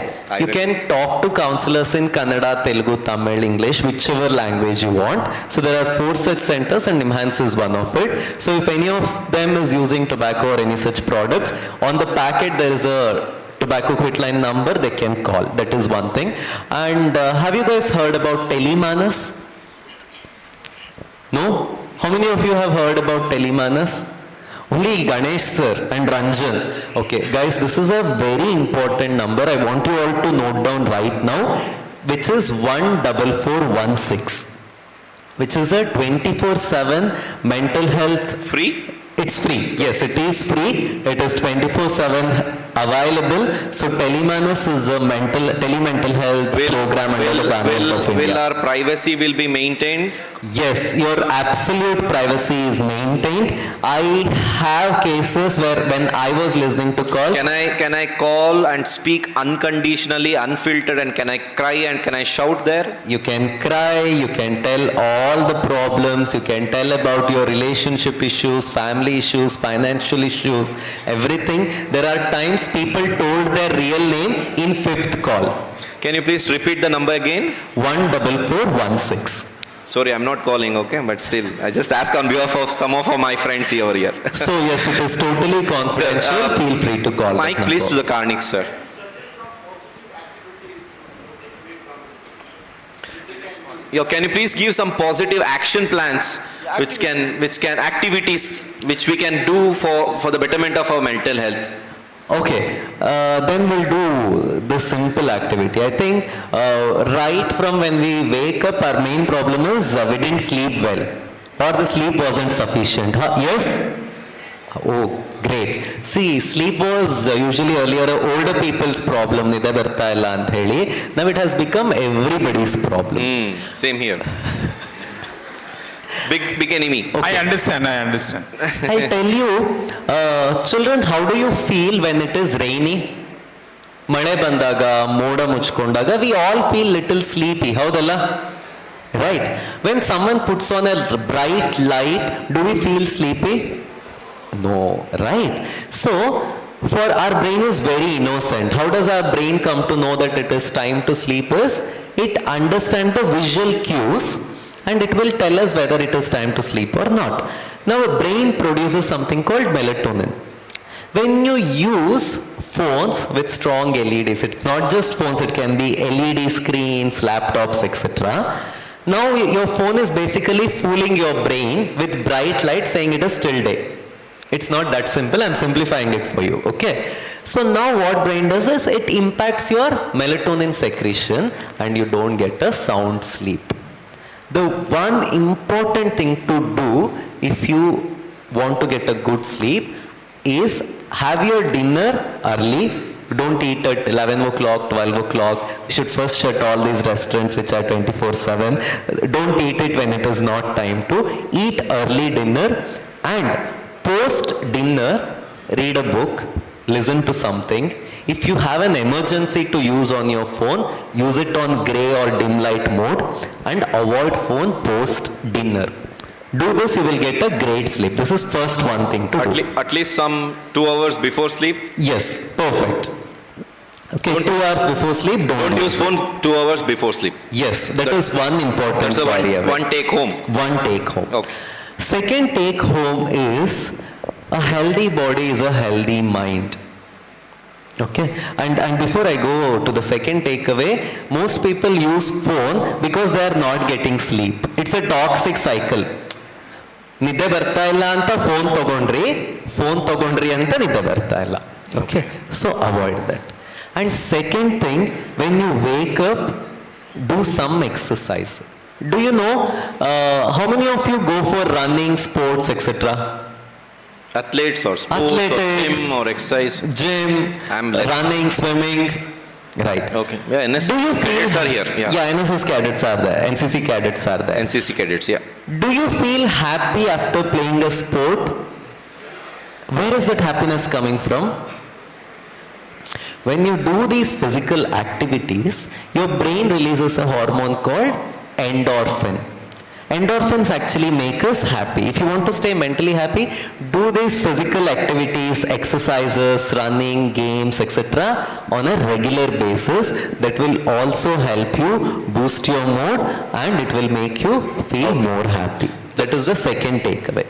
you can talk to counselors in Kannada, Telugu, Tamil, English, whichever language you want. So there are 4 such centers and Nimhans is one of it. So if any of them is using tobacco or any such products, on the packet there is a tobacco quit line number they can call. That is one thing. And have you guys heard about Telemanas? No? How many of you have heard about Telemanas? Only Ganesh sir and Ranjan. Okay, guys, this is a very important number. I want you all to note down right now, which is 14416, which is a 24/7 mental health. Free? It's free. Yes, it is free. It is 24/7 available. So Telemanas is a telemental health program under the Government of India. Will our privacy will be maintained? Yes, your absolute privacy is maintained. I have cases where when I was listening to calls. Can I call and speak unconditionally, unfiltered, and can I cry and can I shout there? You can cry, you can tell all the problems, you can tell about your relationship issues, family issues, financial issues, everything. There are times people told their real name in 5th call. Can you please repeat the number again? 14416. Sorry, I'm not calling, okay? But still, I just ask on behalf of some of my friends here. So yes, it is totally confidential. Feel free to call. Mike, please to the Karnik, sir. Can you please give some positive action plans, which can activities which we can do for the betterment of our mental health? Okay, then we'll do the simple activity. I think right from when we wake up, our main problem is we didn't sleep well, or the sleep wasn't sufficient. Huh? Yes? Oh, great. See, sleep was usually earlier older people's problem. Nidhe barta illa ant heli. Now it has become everybody's problem. Same here. Big enemy. I understand. I tell you, children, how do you feel when it is rainy? Made bandaga, moda muchkondaga, we all feel little sleepy. Haudalla? Right. When someone puts on a bright light, do we feel sleepy? No, right? So, for our brain is very innocent. How does our brain come to know that it is time to sleep is? It understands the visual cues and it will tell us whether it is time to sleep or not. Now, a brain produces something called melatonin. When you use phones with strong LEDs, it's not just phones, it can be LED screens, laptops, etc. Now, your phone is basically fooling your brain with bright light saying it is still day. It's not that simple, I'm simplifying it for you, okay? So now what brain does is, it impacts your melatonin secretion and you don't get a sound sleep. The one important thing to do if you want to get a good sleep is have your dinner early. Don't eat at 11 o'clock, 12 o'clock. You should first shut all these restaurants which are 24/7. Don't eat it when it is not time to. Eat early dinner and post dinner, read a book, listen to something. If you have an emergency to use on your phone, use it on gray or dim light mode and avoid phone post dinner. Do this, you will get a great sleep. This is first one thing to do. At least some 2 hours before sleep? Yes, perfect. Okay, 2 hours before sleep, don't use phone 2 hours before sleep. Yes, that is one important That's one take home. One take home. Okay. Second take home is a healthy body is a healthy mind. Okay, and before I go to the second takeaway, most people use phone because they are not getting sleep. It's a toxic cycle. Nidde barta illa anta phone togondri anta nidde barta illa. Okay, so avoid that. And second thing, when you wake up, do some exercise. Do you know how many of you go for running, sports, etc.? Athletes or sports Athletics, or gym or exercise? Gym, running, swimming. Right. Okay. Yeah, NSS cadets are here. Yeah, NSS cadets are there. NCC cadets are there. NCC cadets, yeah. Do you feel happy after playing a sport? Where is that happiness coming from? When you do these physical activities, your brain releases a hormone called endorphin. Endorphins actually make us happy. If you want to stay mentally happy, do these physical activities, exercises, running, games, etc. on a regular basis. That will also help you boost your mood and it will make you feel more happy. That is the second takeaway.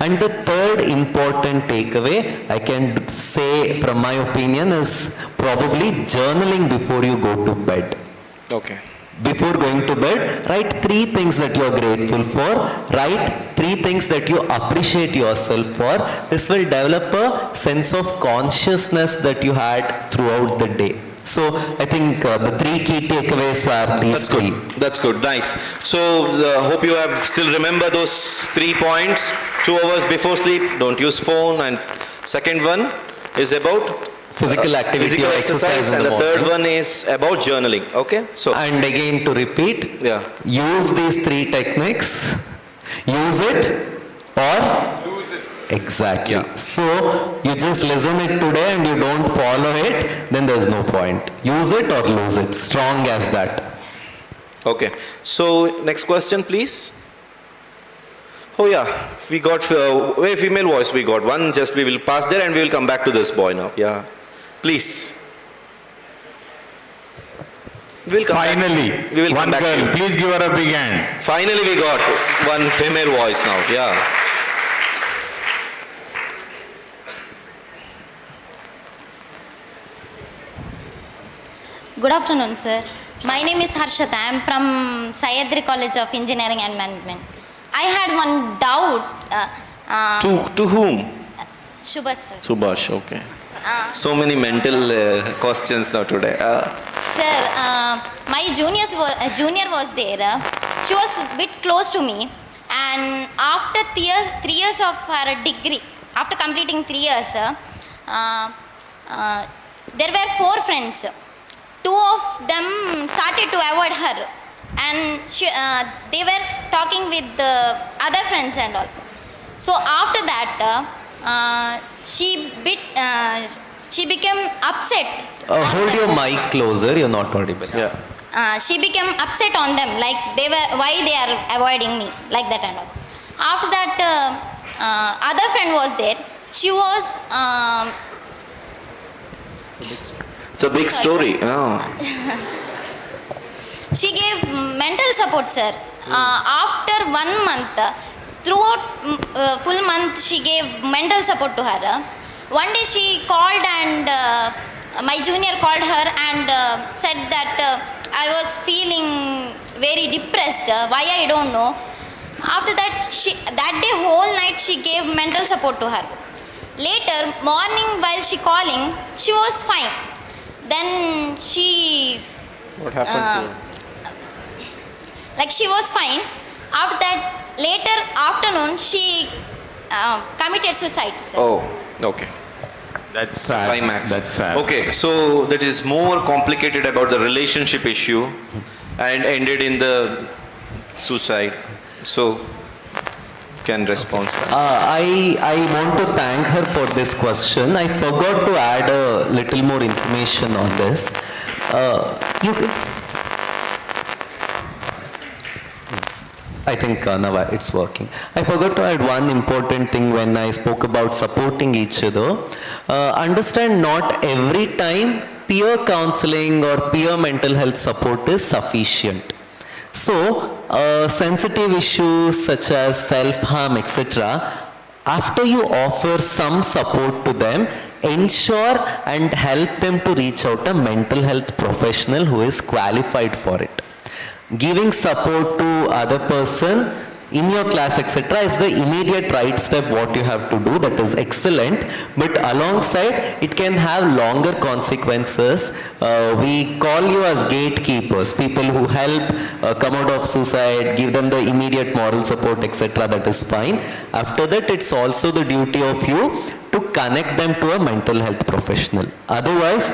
And the third important takeaway, I can say from my opinion, is probably journaling before you go to bed. Okay. Before going to bed, write 3 things that you are grateful for. Write 3 things that you appreciate yourself for. This will develop a sense of consciousness that you had throughout the day. So I think the 3 key takeaways are these three. That's good. Nice. So hope you have still remember those 3 points. 2 hours before sleep, don't use phone. And second one is about physical activity, physical or exercise, and the third one is about journaling. Okay, so and again to repeat, use these 3 techniques. Use it or lose it. Exactly. So you just listen it today and you don't follow it, then there's no point. Use it or lose it. Strong as that. Okay. So next question, please. Oh yeah, we got a female voice. We got one. Just we will pass there and we will come back to this boy now. Yeah. Please. We'll come back. Finally, We will one come back to girl. you. Please give her a big hand. Finally, we got one female voice now. Yeah. Good afternoon, sir. My name is Shraddha. I am from Sayadri College of Engineering and Management. I had one doubt. To whom? Shubha, sir. Subhash, okay. So many mental questions now today. Sir, my junior was there. She was a bit close to me. And after 3 years of her degree, after completing 3 years, there were 4 friends. 2 of them started to avoid her, and they were talking with the other friends and all. So after that, she became upset. Hold your mic closer, you're not audible. Yeah. She became upset on them, like why they are avoiding me, like that and all. After that, other friend was there. She was. It's a big story. Oh. She gave mental support, sir. After 1 month, throughout full month, she gave mental support to her. One day she called and my junior called her and said that I was feeling very depressed. Why I don't know. After that, that day whole night she gave mental support to her. Later morning while she calling, she was fine. Then she. What happened to like she was fine. After that, later afternoon, she committed suicide, sir. Oh, okay. That's sad. Climax. That's sad. Okay, so that is more complicated about the relationship issue and ended in the suicide. So, can respond to that. I want to thank her for this question. I forgot to add a little more information on this. I think now it's working. I forgot to add one important thing when I spoke about supporting each other. Understand not every time peer counseling or peer mental health support is sufficient. So, sensitive issues such as self-harm, etc., after you offer some support to them, ensure and help them to reach out a mental health professional who is qualified for it. Giving support to other person in your class, etc., is the immediate right step what you have to do. That is excellent, but alongside it can have longer consequences. We call you as gatekeepers, people who help come out of suicide, give them the immediate moral support, etc. That is fine. After that, it's also the duty of you to connect them to a mental health professional. Otherwise,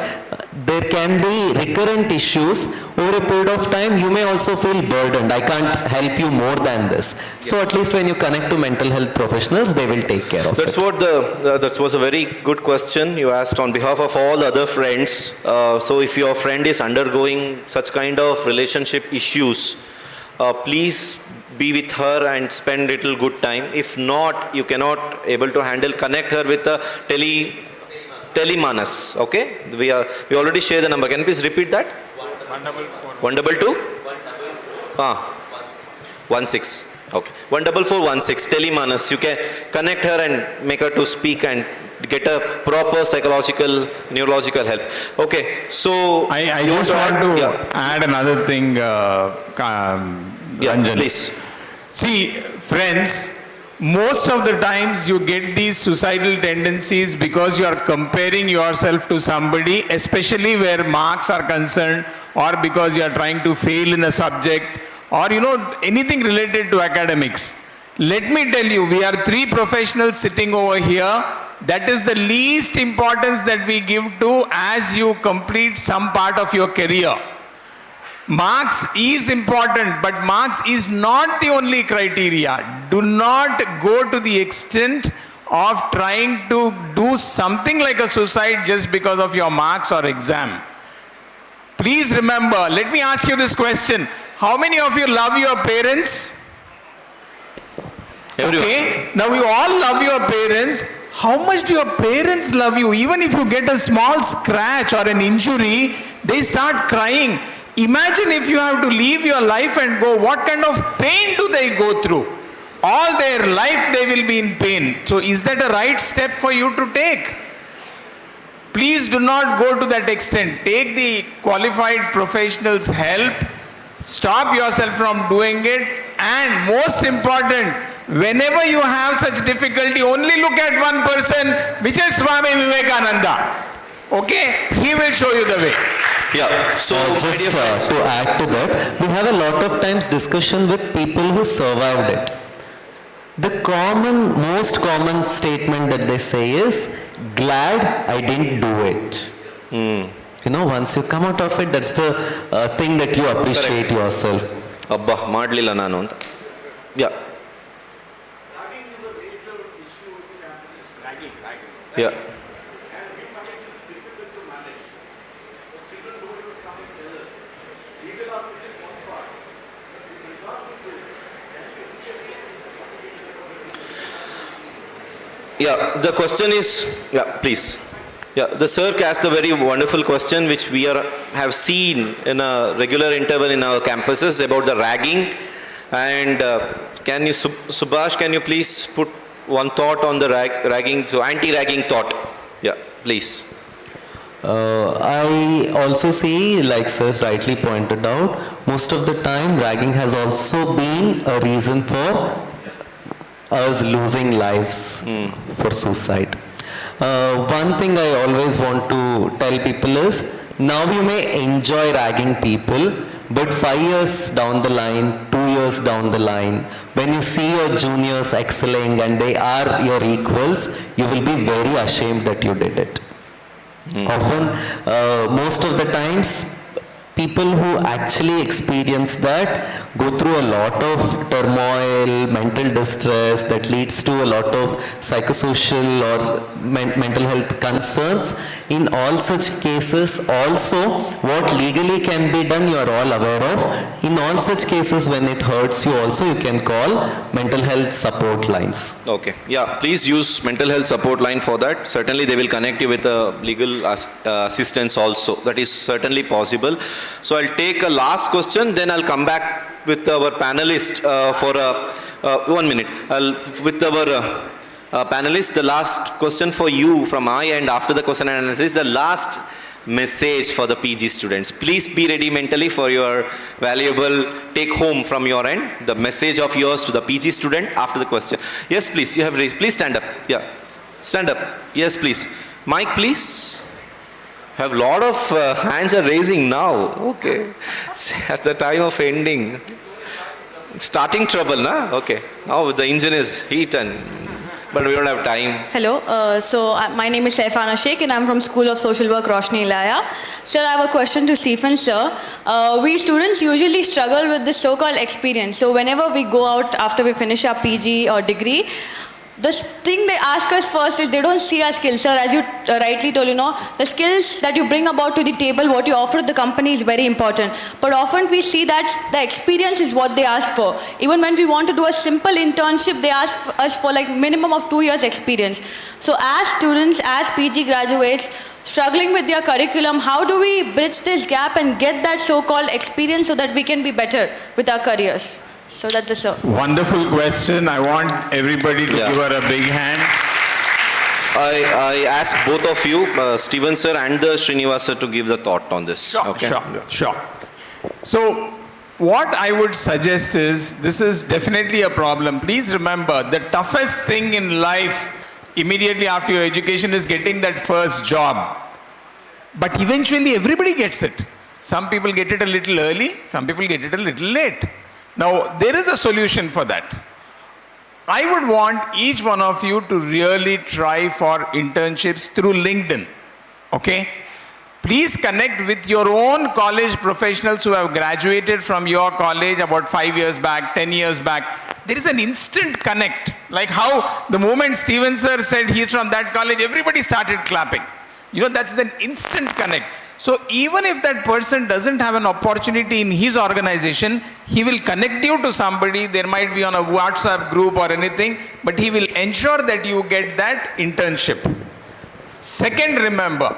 there can be recurrent issues over a period of time. You may also feel burdened. I can't help you more than this. So at least when you connect to mental health professionals, they will take care of That's it. what that was a very good question you asked on behalf of all other friends. So if your friend is undergoing such kind of relationship issues, please be with her and spend little good time. If not, you cannot able to handle, connect her with a telemanas. Okay, we already share the number. Can you please repeat that? 122 16. Okay, 14416 telemanas. You can connect her and make her to speak and get a proper psychological, neurological help. Okay, so I just want to add another thing, Ranjan. please. See, friends, most of the times you get these suicidal tendencies because you are comparing yourself to somebody, especially where marks are concerned, or because you are trying to fail in a subject, or anything related to academics. Let me tell you, we are 3 professionals sitting over here. That is the least importance that we give to as you complete some part of your career. Marks is important, but marks is not the only criteria. Do not go to the extent of trying to do something like a suicide just because of your marks or exam. Please remember, let me ask you this question. How many of you love your parents? Everyone. Okay, now you all love your parents. How much do your parents love you? Even if you get a small scratch or an injury, they start crying. Imagine if you have to leave your life and go, what kind of pain do they go through? All their life they will be in pain. So is that a right step for you to take? Please do not go to that extent. Take the qualified professionals' help. Stop yourself from doing it. And most important, whenever you have such difficulty, only look at one person, which is Swami Vivekananda. Okay? He will show you the way. Yeah. So Just to add to that, we have a lot of times discussion with people who survived it. The most common statement that they say is, glad I didn't do it. You know, once you come out of it, that's the thing that you appreciate Correct. yourself. Abba, ಮಾಡಲಿಲ್ಲ ನಾನು ಅಂತ. Yeah. Yeah. Yeah, the question is, yeah, please. Yeah, the sir asked a very wonderful question which we have seen in a regular interval in our campuses about the ragging. And can you, Subhash, can you please put one thought on the ragging, so anti-ragging thought? Yeah, please. I also see, like sir rightly pointed out, most of the time ragging has also been a reason for us losing lives for suicide. One thing I always want to tell people is, now you may enjoy ragging people, but 5 years down the line, 2 years down the line, when you see your juniors excelling and they are your equals, you will be very ashamed that you did it. Often, most of the times, people who actually experience that go through a lot of turmoil, mental distress that leads to a lot of psychosocial or mental health concerns. In all such cases, also, what legally can be done, you are all aware of. In all such cases, when it hurts you also, you can call mental health support lines. Okay, yeah, please use mental health support line for that. Certainly they will connect you with a legal assistance also. That is certainly possible. So I'll take a last question, then I'll come back with our panelist for 1 minute. With our panelist, the last question for you from my end after the question and analysis, the last message for the PG students. Please be ready mentally for your valuable take home from your end, the message of yours to the PG student after the question. Yes, please, you have raised. Please stand up. Yeah, stand up. Yes, please. Mike, please. Have lot of hands are raising now. Okay, at the time of ending, starting trouble, na? Okay. Now the engine is heat but we don't have time. Hello, my name is Saifana Sheikh and I'm from School of Social Work, Roshni Ilaya. Sir, I have a question to Stephen, sir. We students usually struggle with this so-called experience. So whenever we go out after we finish our PG or degree, the thing they ask us first is they don't see our skills. Sir, as you rightly told, the skills that you bring about to the table, what you offer to the company is very important. But often we see that the experience is what they ask for. Even when we want to do a simple internship, they ask us for like minimum of 2 years experience. So as students, as PG graduates, struggling with their curriculum, how do we bridge this gap and get that so-called experience so that we can be better with our careers? So that's the sir. Wonderful question. I want everybody to give her a big hand. I ask both of you, Steven sir and the Srinivas sir, to give the thought on this. Sure. So, what I would suggest is, this is definitely a problem. Please remember, the toughest thing in life immediately after your education is getting that first job. But eventually everybody gets it. Some people get it a little early, some people get it a little late. Now, there is a solution for that. I would want each one of you to really try for internships through LinkedIn. Okay? Please connect with your own college professionals who have graduated from your college about 5 years back, 10 years back. There is an instant connect. Like how the moment Steven sir said he's from that college, everybody started clapping. That's the instant connect. So even if that person doesn't have an opportunity in his organization, he will connect you to somebody. There might be on a WhatsApp group or anything, but he will ensure that you get that internship. Second, remember,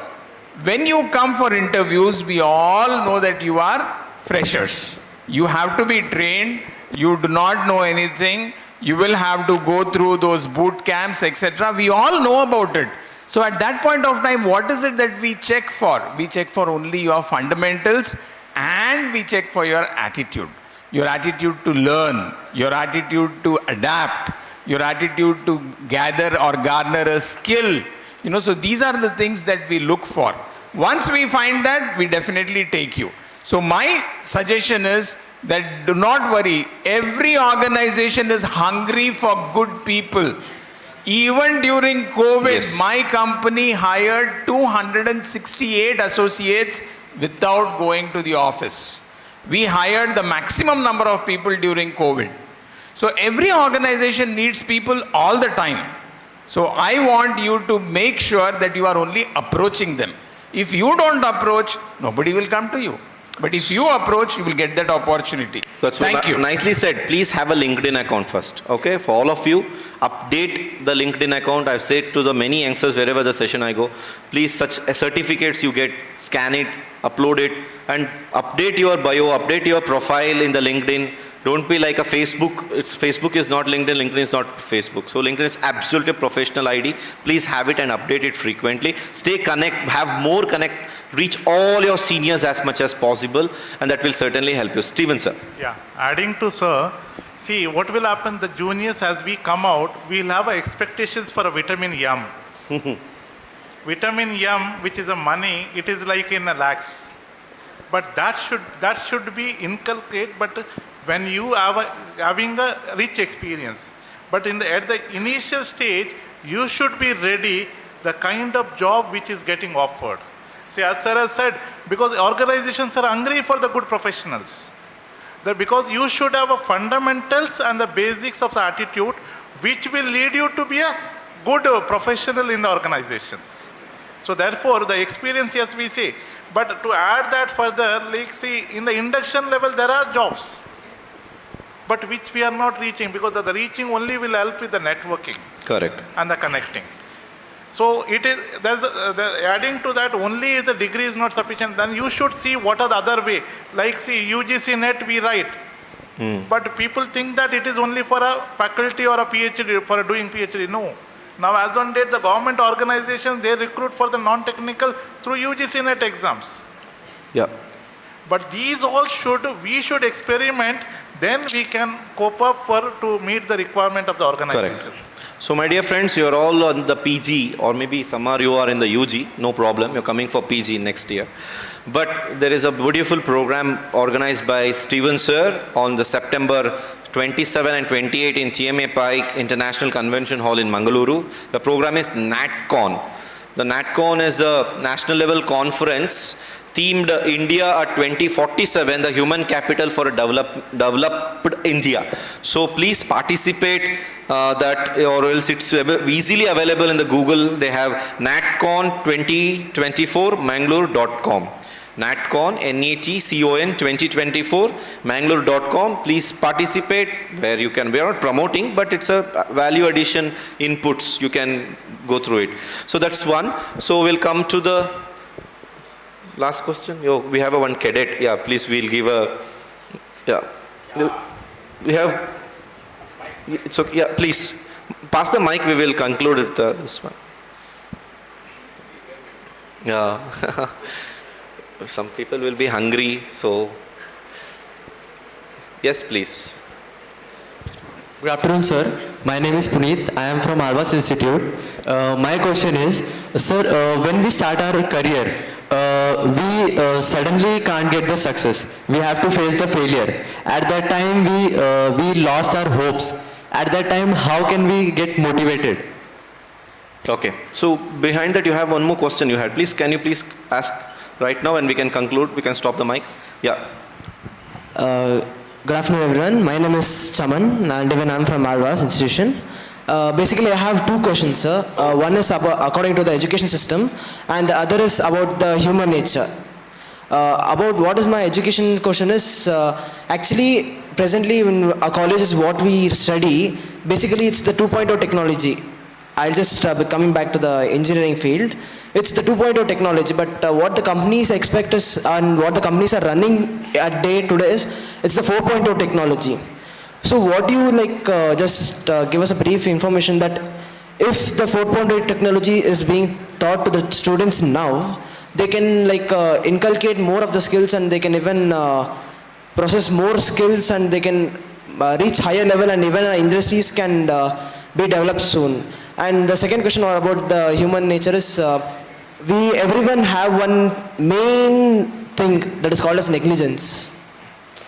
when you come for interviews, we all know that you are freshers. You have to be trained. You do not know anything. You will have to go through those boot camps, etc. We all know about it. So at that point of time, what is it that we check for? We check for only your fundamentals, and we check for your attitude. Your attitude to learn, your attitude to adapt, your attitude to gather or garner a skill. So these are the things that we look for. Once we find that, we definitely take you. So my suggestion is that do not worry. Every organization is hungry for good people. Even during COVID, Yes. my company hired 268 associates without going to the office. We hired the maximum number of people during COVID. So every organization needs people all the time. So I want you to make sure that you are only approaching them. If you don't approach, nobody will come to you. But if you approach, you will get that opportunity. That's Thank you. Nicely said. Please have a LinkedIn account first. Okay, for all of you, update the LinkedIn account. I've said to the many youngsters wherever the session I go, please, such certificates you get, scan it, upload it, and update your bio, update your profile in the LinkedIn. Don't be like a Facebook. Facebook is not LinkedIn, LinkedIn is not Facebook. So LinkedIn is absolutely professional ID. Please have it and update it frequently. Stay connect, have more connect, reach all your seniors as much as possible, and that will certainly help you. Steven, sir. Yeah, adding to sir, see what will happen, the juniors as we come out, we'll have expectations for a vitamin M. Vitamin M, which is a money, it is like in a lakhs. But that should be inculcated, but when you are having a rich experience. But at the initial stage, you should be ready the kind of job which is getting offered. See, as sir has said, because organizations are hungry for the good professionals. Because you should have a fundamentals and the basics of the attitude which will lead you to be a good professional in the organizations. So therefore, the experience, yes, we say. But to add that further, like see, in the induction level, there are jobs. But which we are not reaching, because the reaching only will help with the networking. Correct. And the connecting. So it is, adding to that, only if the degree is not sufficient, then you should see what are the other way. Like see, UGC net we write. But people think that it is only for a faculty or a PhD, for doing PhD. No. Now as on date, the government organizations, they recruit for the non-technical through UGC net exams. Yeah. But these all we should experiment, then we can cope up to meet the requirement of the organizations. Correct. So my dear friends, you are all on the PG, or maybe some are you are in the UG, no problem, you're coming for PG next year. But there is a beautiful program organized by Steven sir on the September 27 and 28 in TMA Pike International Convention Hall in Mangaluru. The program is NatCon. The NatCon is a national level conference themed India at 2047, the human capital for a developed India. So please participate that, or else it's easily available in the Google. They have NatCon 2024 Mangaluru.com. NatCon, NATCON 2024 Mangaluru.com. Please participate where you can. We are not promoting, but it's a value addition inputs. You can go through it. So that's one. So we'll come to the last question. We have one cadet. Yeah, please, we'll give a, yeah. We have, it's okay. Yeah, please, pass the mic. We will conclude with this one. Yeah. Some people will be hungry, so. Yes, please. Good afternoon, sir. My name is Puneet. I am from Arvas Institute. My question is, sir, when we start our career, we suddenly can't get the success. We have to face the failure. At that time, we lost our hopes. At that time, how can we get motivated? Okay. So behind that, you have one more question you had. Please, can you please ask right now, and we can conclude. We can stop the mic. Yeah. Good afternoon, everyone. My name is Chaman, and even I'm from Arvas Institution. Basically, I have two questions, sir. One is according to the education system, and the other is about the human nature. About what is my education question is, actually, presently in our college is what we study. Basically, it's the 2.0 technology. I'll just be coming back to the engineering field. It's the 2.0 technology, but what the companies expect us and what the companies are running at day today is, it's the 4.0 technology. So what do you just give us a brief information that if the 4.0 technology is being taught to the students now, they can inculcate more of the skills and they can even process more skills and they can reach higher level and even industries can be developed soon. And the second question about the human nature is everyone have one main thing that is called as negligence.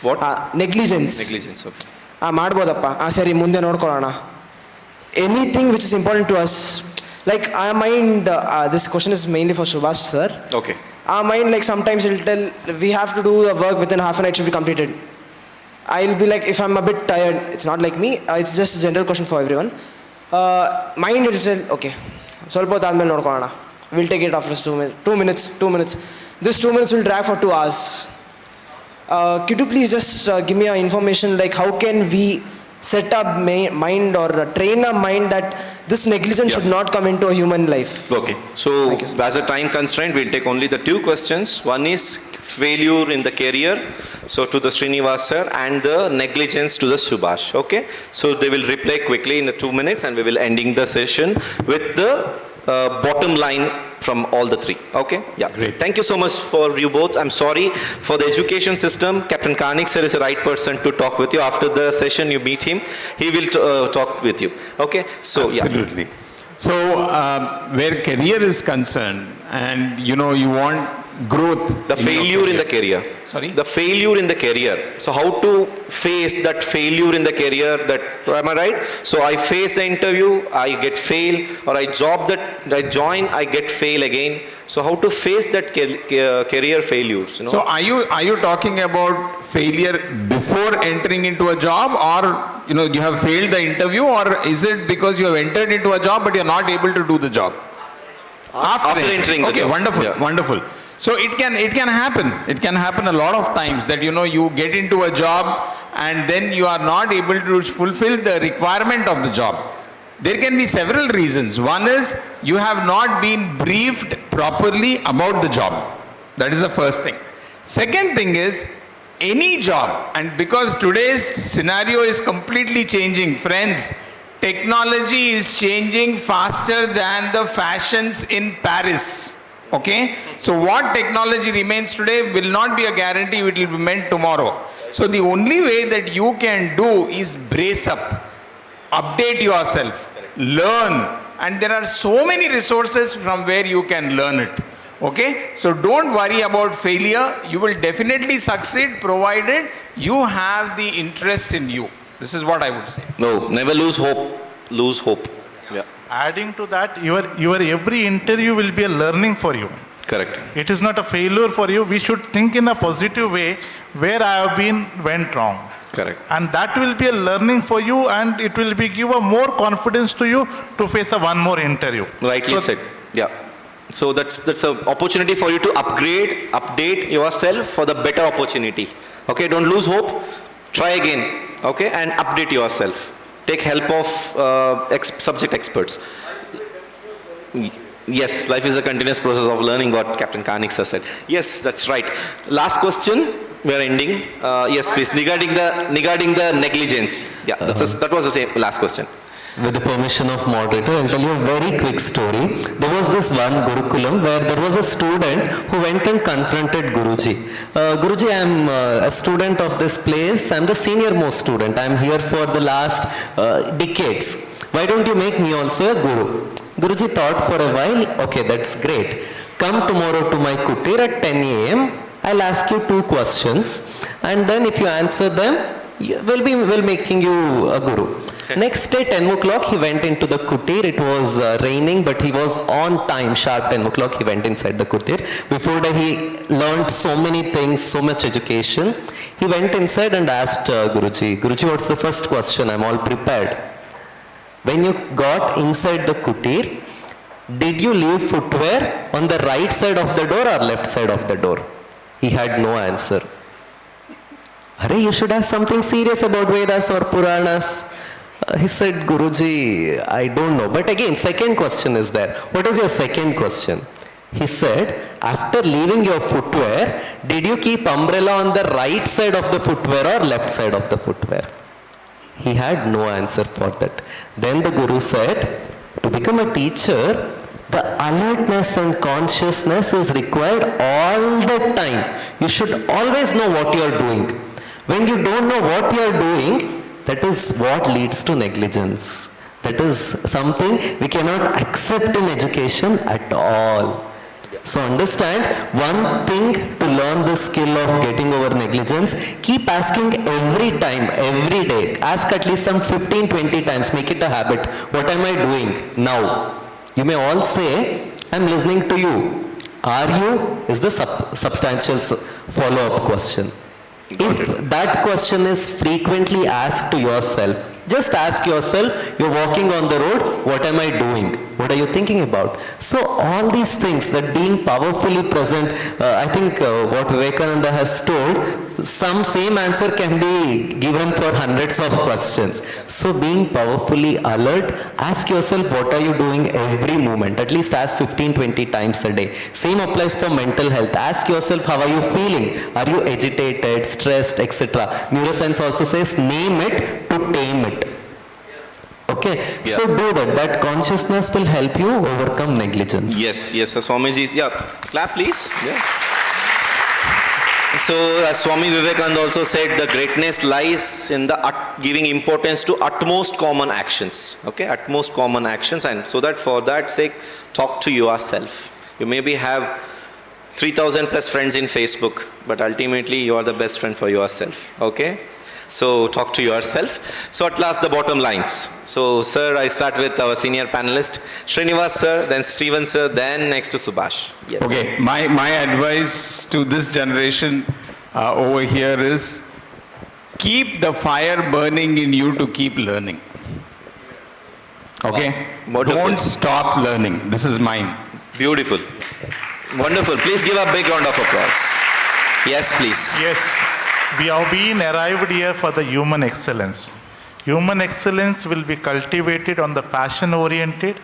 What? Negligence. Negligence, okay. ಮಾಡ್ಬೋದಪ್ಪ ಸರಿ ಮುಂದೆ ನೋಡ್ಕೊಳ್ಳೋಣ. Anything which is important to us, our mind, this question is mainly for Subhash sir. Okay. Our mind sometimes it'll tell we have to do the work within half an hour, it should be completed. I'll be if I'm a bit tired, it's not like me, it's just a general question for everyone. Mind will say okay, ಸ್ವಲ್ಪ ಹೊತ್ತು ಆದ್ಮೇಲೆ ನೋಡ್ಕೊಳ್ಳೋಣ, we'll take it after 2 minutes. This 2 minutes will drag for 2 hours. Could you please just give me information how can we set up mind or train a mind that this negligence should not come into a human life? Okay, so as a time constraint, we'll take only the 2 questions. One is failure in the career, so to the Srinivas sir, and the negligence to the Subhash. Okay, so they will reply quickly in the 2 minutes and we will ending the session with the bottom line from all the 3. Okay, yeah, great. Thank you so much for you both. I'm sorry for the education system. Captain Karnik sir is the right person to talk with you. After the session you meet him, he will talk with you. Okay, so absolutely. So where career is concerned and you want growth, the failure in the career. Sorry? The failure in the career. So how to face that failure in the career, that, am I right? So I face the interview, I get fail, or I join, I get fail again. So how to face that career failures? So are you talking about failure before entering into a job, or you have failed the interview, or is it because you have entered into a job but you are not able to do the job? After entering the job. Wonderful, wonderful. So it can happen. It can happen a lot of times that you get into a job and then you are not able to fulfill the requirement of the job. There can be several reasons. One is you have not been briefed properly about the job. That is the first thing. Second thing is any job, and because today's scenario is completely changing, friends, technology is changing faster than the fashions in Paris. Okay, so what technology remains today will not be a guarantee it will be meant tomorrow. So the only way that you can do is brace up, update yourself, learn, and there are so many resources from where you can learn it. Okay, so don't worry about failure. You will definitely succeed provided you have the interest in you. This is what I would say. No, never lose hope. Lose hope. Yeah. Adding to that, your every interview will be a learning for you. Correct. It is not a failure for you. We should think in a positive way where I have went wrong. Correct. And that will be a learning for you, and it will give a more confidence to you to face one more interview. Rightly said. Yeah. So that's an opportunity for you to update yourself for the better opportunity. Okay, don't lose hope. Try again. Okay, and update yourself. Take help of subject experts. Yes, life is a continuous process of learning, what Captain Karnik sir said. Yes, that's right. Last question, we are ending. Yes, please, regarding the negligence. Yeah, that was the same last question. With the permission of moderator, I'll tell you a very quick story. There was this one Gurukulam where there was a student who went and confronted Guruji. Guruji, I'm a student of this place. I'm the senior most student. I'm here for the last decades. Why don't you make me also a Guru? Guruji thought for a while, okay, that's great. Come tomorrow to my kutir at 10 a.m. I'll ask you 2 questions. And then if you answer them, we'll making you a Guru. Next day, 10 o'clock, he went into the kutir. It was raining, but he was on time, sharp 10 o'clock, he went inside the kutir. Before that, he learned so many things, so much education. He went inside and asked Guruji, what's the first question? I'm all prepared. When you got inside the kutir, did you leave footwear on the right side of the door or left side of the door? He had no answer. Arey, you should ask something serious about Vedas or Puranas. He said, Guruji, I don't know. But again, second question is there. What is your second question? He said, after leaving your footwear, did you keep umbrella on the right side of the footwear or left side of the footwear? He had no answer for that. Then the Guru said, to become a teacher, the alertness and consciousness is required all the time. You should always know what you are doing. When you don't know what you are doing, that is what leads to negligence. That is something we cannot accept in education at all. So understand, one thing to learn the skill of getting over negligence, keep asking every time, every day. Ask at least some 15-20 times, make it a habit. What am I doing now? You may all say, I'm listening to you. Are you? Is the substantial follow-up question. If that question is frequently asked to yourself, just ask yourself, you're walking on the road, what am I doing? What are you thinking about? So all these things, that being powerfully present, I think what Vivekananda has told, some same answer can be given for hundreds of questions. So being powerfully alert, ask yourself what are you doing every moment. At least ask 15-20 times a day. Same applies for mental health. Ask yourself how are you feeling? Are you agitated, stressed, etc. Neuroscience also says name it to tame it. Okay, so do that. That consciousness will help you overcome negligence. Yes, yes, Swamiji. Yeah, clap please. Yeah. So, as Swami Vivekananda also said, the greatness lies in the giving importance to utmost common actions. Okay, utmost common actions, and so that for that sake, talk to yourself. You maybe have 3,000 plus friends in Facebook, but ultimately you are the best friend for yourself. Okay. So talk to yourself. So at last the bottom lines. So sir, I start with our senior panelist, Srinivas sir, then Steven sir, then next to Subhash. Yes. Okay, my advice to this generation over here is keep the fire burning in you to keep learning. Okay? Wow. Don't stop learning. This is mine. Beautiful. Wonderful. Please give a big round of applause. Yes, please. Yes. We have been arrived here for the human excellence. Human excellence will be cultivated on the passion-oriented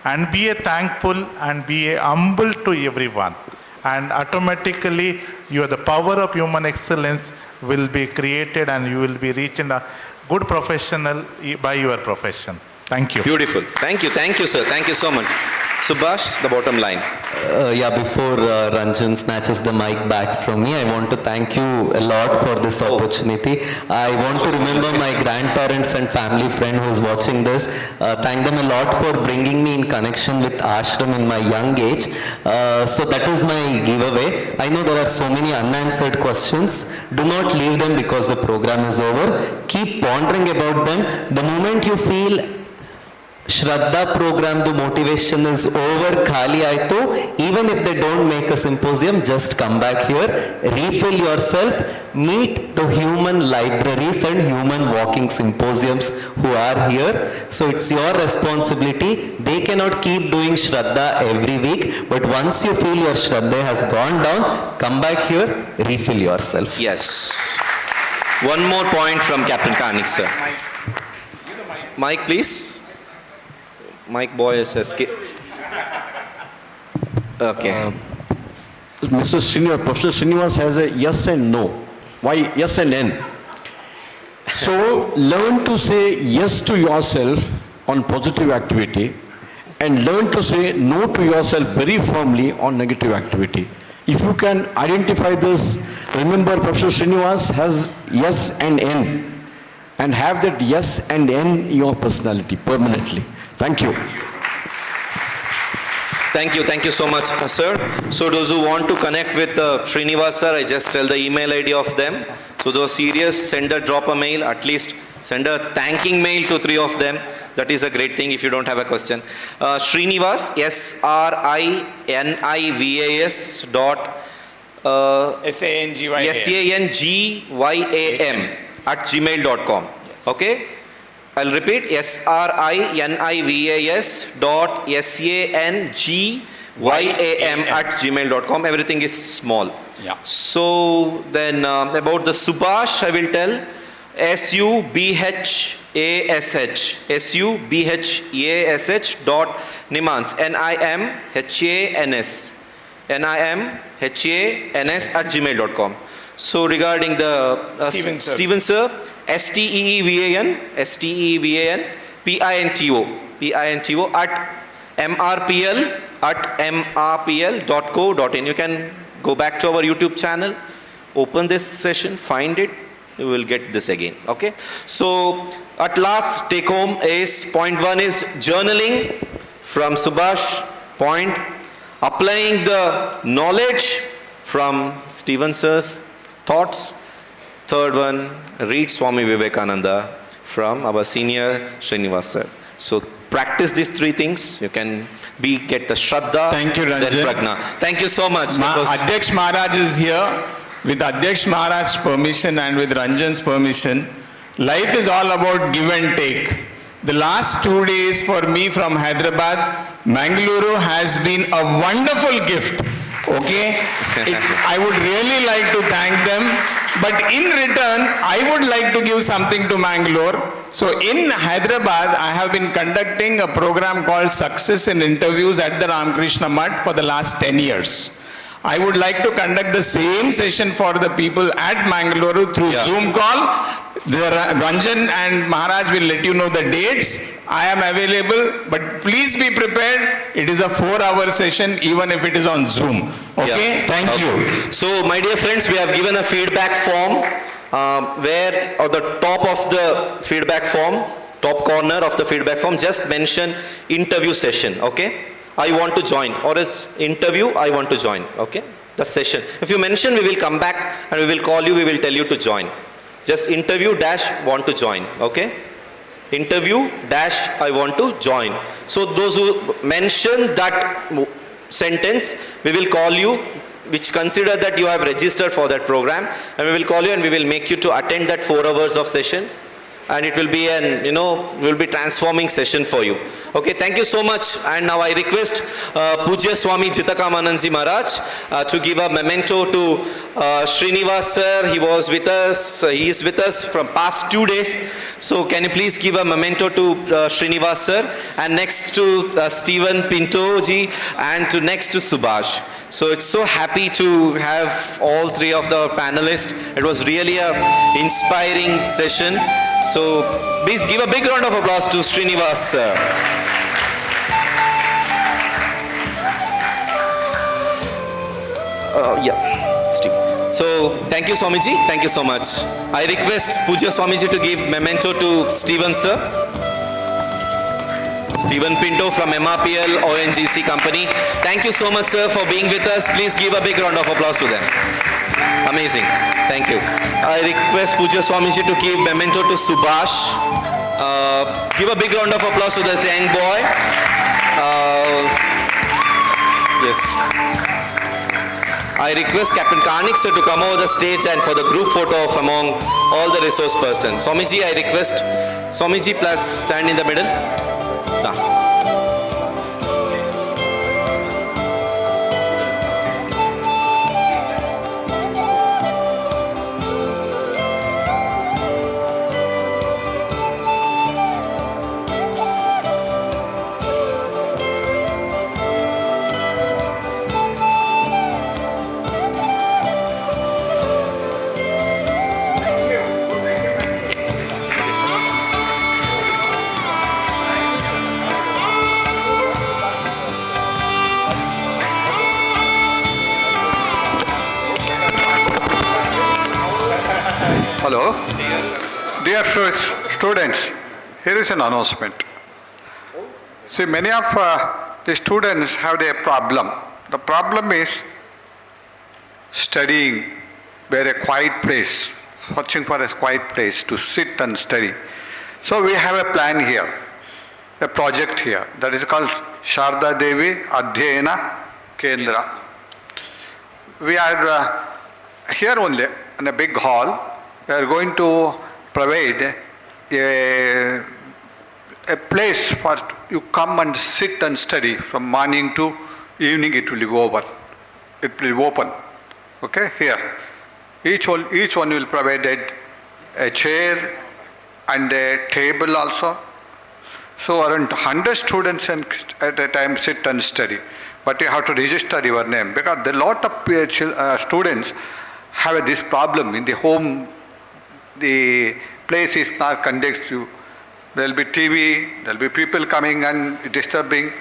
and be a thankful and be a humble to everyone. And automatically, the power of human excellence will be created and you will be reaching a good professional by your profession. Thank you. Beautiful. Thank you. Thank you, sir. Thank you so much. Subhash, the bottom line. Before Ranjan snatches the mic back from me, I want to thank you a lot for this opportunity. I want to remember my grandparents and family friend who is watching this. Thank them a lot for bringing me in connection with ashram in my young age. So that is my giveaway. I know there are so many unanswered questions. Do not leave them because the program is over. Keep pondering about them. The moment you feel Shraddha program, the motivation is over, khali aito, even if they don't make a symposium, just come back here, refill yourself, meet the human libraries and human walking symposiums who are here. So it's your responsibility. They cannot keep doing Shraddha every week, but once you feel your Shraddha has gone down, come back here, refill yourself. Yes. One more point from Captain Karnik, sir. Mike, please. Mike boy is escape. Okay. Mr. Srinivas, Professor Srinivas has a yes and no. Why yes and N? So learn to say yes to yourself on positive activity and learn to say no to yourself very firmly on negative activity. If you can identify this, remember Professor Srinivas has yes and N, and have that yes and N in your personality permanently. Thank you. Thank you so much, sir. So those who want to connect with Srinivas sir, I just tell the email ID of them. So those serious, drop a mail, at least send a thanking mail to 3 of them. That is a great thing if you don't have a question. Srinivas, SRINIVAS dot SANGYAM at gmail.com. Yes. Okay? I'll repeat, SRINIVAS dot SANGYAM at gmail.com. Everything is small. Yeah. So then about the Subhash, I will tell, subhash.nimans, nimhans@gmail.com. So regarding the Steven sir, Steevan Pinto at mrpl@mrpl.co.in. You can go back to our YouTube channel, open this session, find it, you will get this again. Okay, so at last take home is point 1 is journaling from Subhash, point applying the knowledge from Steven sir's thoughts. Third one, read Swami Vivekananda from our senior Srinivas sir. So practice these three things, you can get the Shraddha. Thank you, then Ranjan. Prajna. Thank you so much. Adhyaksh Maharaj is here. With Adhyaksh Maharaj's permission and with Ranjan's permission, life is all about give and take. The last 2 days for me from Hyderabad, Mangaluru has been a wonderful gift. Okay? I would really like to thank them. But in return, I would like to give something to Mangalore. So in Hyderabad, I have been conducting a program called Success in Interviews at the Ramakrishna Mutt for the last 10 years. I would like to conduct the same session for the people at Mangaluru through Zoom call. Ranjan and Maharaj will let you know the dates. I am available, but please be prepared. It is a 4-hour session, even if it is on Zoom. Okay? Thank you. So, my dear friends, we have given a feedback form where on the top of the feedback form, top corner of the feedback form, just mention interview session. Okay? I want to join, or else interview, I want to join. Okay? The session. If you mention, we will come back and we will call you, we will tell you to join. Just interview dash want to join. Okay? Interview dash I want to join. So those who mention that sentence, we will call you, which consider that you have registered for that program, and we will call you and we will make you to attend that 4 hours of session, and it will be an, will be transforming session for you. Okay, thank you so much. And now I request Pujya Swami Jitakamananji Maharaj to give a memento to Srinivas sir. He was with us, he is with us from past 2 days. So can you please give a memento to Srinivas sir, and next to Steven Pinto ji, and next to Subhash. So it's so happy to have all three of the panelists. It was really a inspiring session. So please give a big round of applause to Srinivas sir. Steve. So thank you Swamiji, thank you so much. I request Pujya Swamiji to give memento to Steven sir. Steven Pinto from MRPL ONGC company. Thank you so much sir for being with us. Please give a big round of applause to them. Amazing. Thank you. I request Pujya Swamiji to give memento to Subhash. Give a big round of applause to this young boy. Yes. I request Captain Karnik sir to come over the stage and for the group photo of among all the resource persons. Swamiji, I request Swamiji plus stand in the middle. Hello. Dear students, here is an announcement. See, many of the students have their problem. The problem is studying where a quiet place, searching for a quiet place to sit and study. So we have a plan here, a project here that is called Shraddha Devi Adhyayana Kendra. We are here only in a big hall. We are going to provide a place for you come and sit and study from morning to evening. It will be over. It will be open. Okay, here. Each one will provide a chair and a table also. So around 100 students at a time sit and study. But you have to register your name because a lot of students have this problem in the home. The place is not conducive. There will be TV, there will be people coming and disturbing.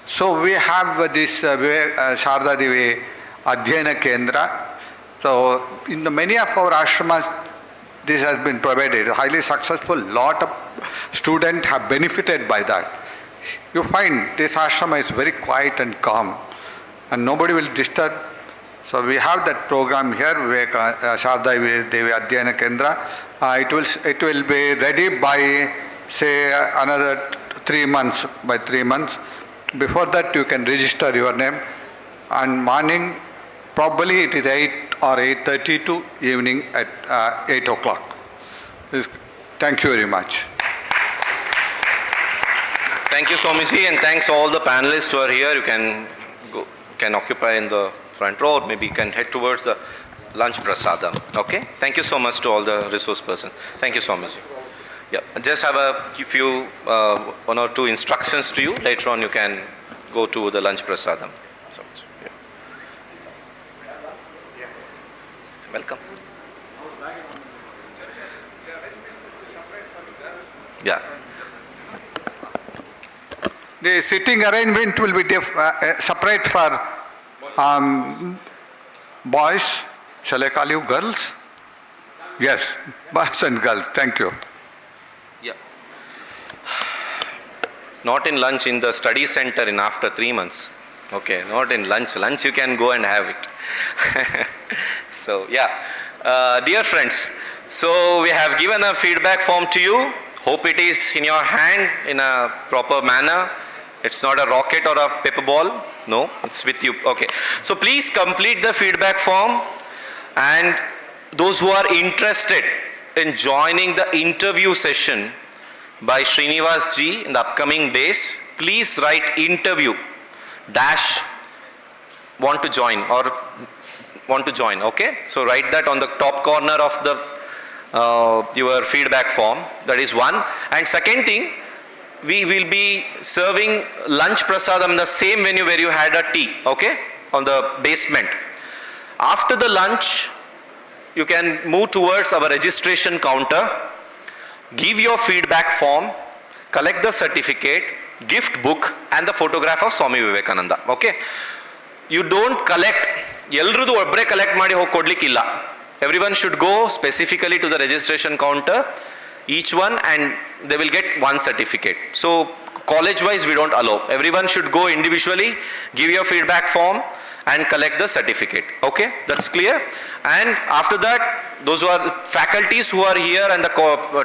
So we have this Shraddha Devi Adhyayana Kendra. So in many of our ashramas, this has been provided, highly successful. Lot of students have benefited by that. You find this ashrama is very quiet and calm, and nobody will disturb. So we have that program here, Shraddha Devi Adhyayana Kendra. It will be ready by, say, another 3 months, by 3 months. Before that, you can register your name. And morning, probably it is 8 or 8:30 to evening at 8 o'clock. Thank you very much. Thank you, Swamiji, and thanks all the panelists who are here. You can occupy in the front row, or maybe you can head towards the lunch prasadam. Okay? Thank you so much to all the resource persons. Thank you, Swamiji. Yeah, just have a few, 1 or 2 instructions to you. Later on, you can go to the lunch prasadam. So, yeah. Welcome. Yeah. The sitting arrangement will be separate for boys. Shall I call you girls? Yes, boys and girls. Thank you. Yeah. Not in lunch, in the study center in after 3 months. Okay, not in lunch. Lunch you can go and have it. So, yeah. Dear friends, so we have given a feedback form to you. Hope it is in your hand in a proper manner. It's not a rocket or a paper ball. No, it's with you. Okay. So please complete the feedback form, and those who are interested in joining the interview session by Srinivas ji in the upcoming days, please write interview dash want to join or want to join. Okay. So write that on the top corner of the your feedback form. That is one. And second thing, we will be serving lunch prasadam in the same venue where you had a tea, okay, on the basement. After the lunch, you can move towards our registration counter, give your feedback form, collect the certificate, gift book, and the photograph of Swami Vivekananda, okay. You don't collect, elrudu obbre collect ಮಾಡಿ ಹೋಗಿ ಕೊಡ್ಲಿಕ್ಕಿಲ್ಲ. Everyone should go specifically to the registration counter, each one, and they will get one certificate. So college wise we don't allow. Everyone should go individually, give your feedback form and collect the certificate. Okay, that's clear. And after that, those who are faculties who are here and the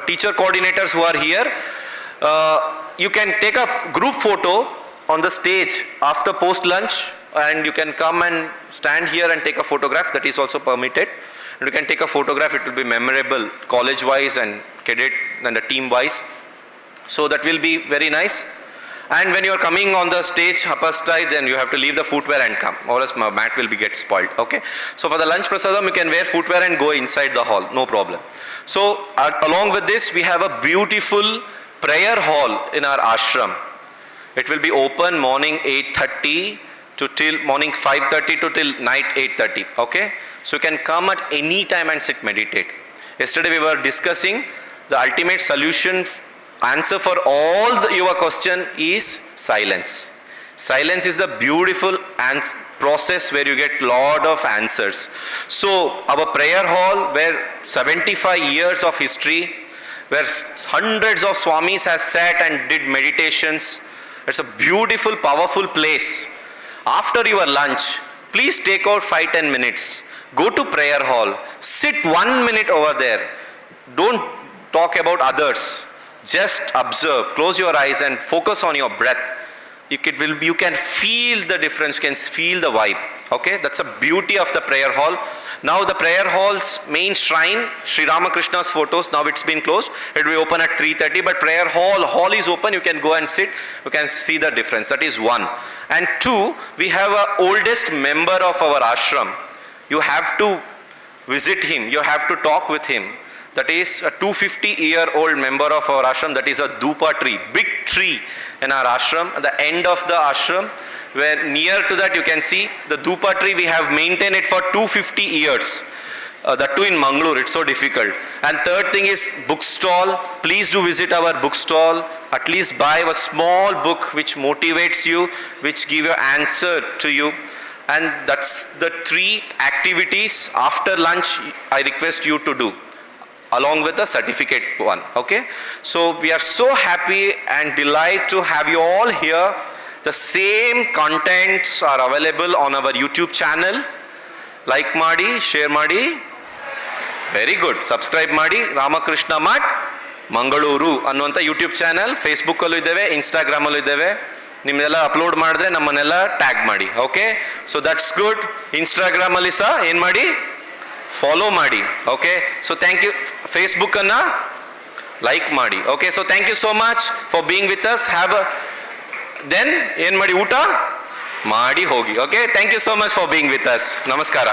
teacher coordinators who are here, you can take a group photo on the stage after post lunch, and you can come and stand here and take a photograph. That is also permitted. And you can take a photograph. It will be memorable college wise and cadet and the team wise. So that will be very nice. And when you are coming on the stage, upper side, then you have to leave the footwear and come, or else my mat will get spoiled. Okay. So for the lunch prasadam, you can wear footwear and go inside the hall, no problem. So along with this, we have a beautiful prayer hall in our ashram. It will be open morning 8:30 to till morning 5:30 to till night 8:30. Okay. So you can come at any time and sit meditate. Yesterday we were discussing the ultimate solution. Answer for all your question is silence. Silence is the beautiful process where you get lot of answers. So our prayer hall, where 75 years of history, where hundreds of swamis has sat and did meditations. It's a beautiful, powerful place. After your lunch, please take out 5-10 minutes. Go to prayer hall. Sit 1 minute over there. Don't talk about others. Just observe, close your eyes and focus on your breath. You can feel the difference, you can feel the vibe. Okay, that's the beauty of the prayer hall. Now the prayer hall's main shrine, Sri Ramakrishna's photos, now it's been closed. It will be open at 3:30, but prayer hall is open. You can go and sit, you can see the difference. That is one. And two, we have an oldest member of our ashram. You have to visit him, you have to talk with him. That is a 250-year-old member of our ashram. That is a dupa tree, big tree in our ashram. At the end of the ashram, where near to that you can see the dupa tree, we have maintained it for 250 years. That too in Mangaluru, it's so difficult. And third thing is bookstall. Please do visit our bookstall. At least buy a small book which motivates you, which give your answer to you. And that's the 3 activities after lunch I request you to do, along with the certificate one, okay? So we are so happy and delighted to have you all here. The same contents are available on our YouTube channel. Like Madi, share Madi. Very good. Subscribe Madi. Ramakrishna Mat, Mangaluru ಅನ್ನುವಂಥ YouTube channel, ಫೇಸ್ಬುಕ್ಕಲ್ಲೂ ಇದ್ದೇವೆ, ಇನ್ಸ್ಟಾಗ್ರಾಮಲ್ಲೂ ಇದ್ದೇವೆ. ನಿಮ್ಮನ್ನೆಲ್ಲ upload ಮಾಡಿದ್ರೆ ನಮ್ಮನ್ನೆಲ್ಲ tag ಮಾಡಿ, okay? So that's good. ಇನ್ಸ್ಟಾಗ್ರಾಮಲ್ಲಿ ಸಹ ಏನು ಮಾಡಿ, ಫಾಲೋ ಮಾಡಿ, ಓಕೆ? So thank you. ಫೇಸ್ಬುಕ್ಕನ್ನು ಲೈಕ್ ಮಾಡಿ, okay? So thank you so much for being with us. Have a then ಏನು ಮಾಡಿ, ಊಟ ಮಾಡಿ ಹೋಗಿ, okay? Thank you so much for being with us. ನಮಸ್ಕಾರ.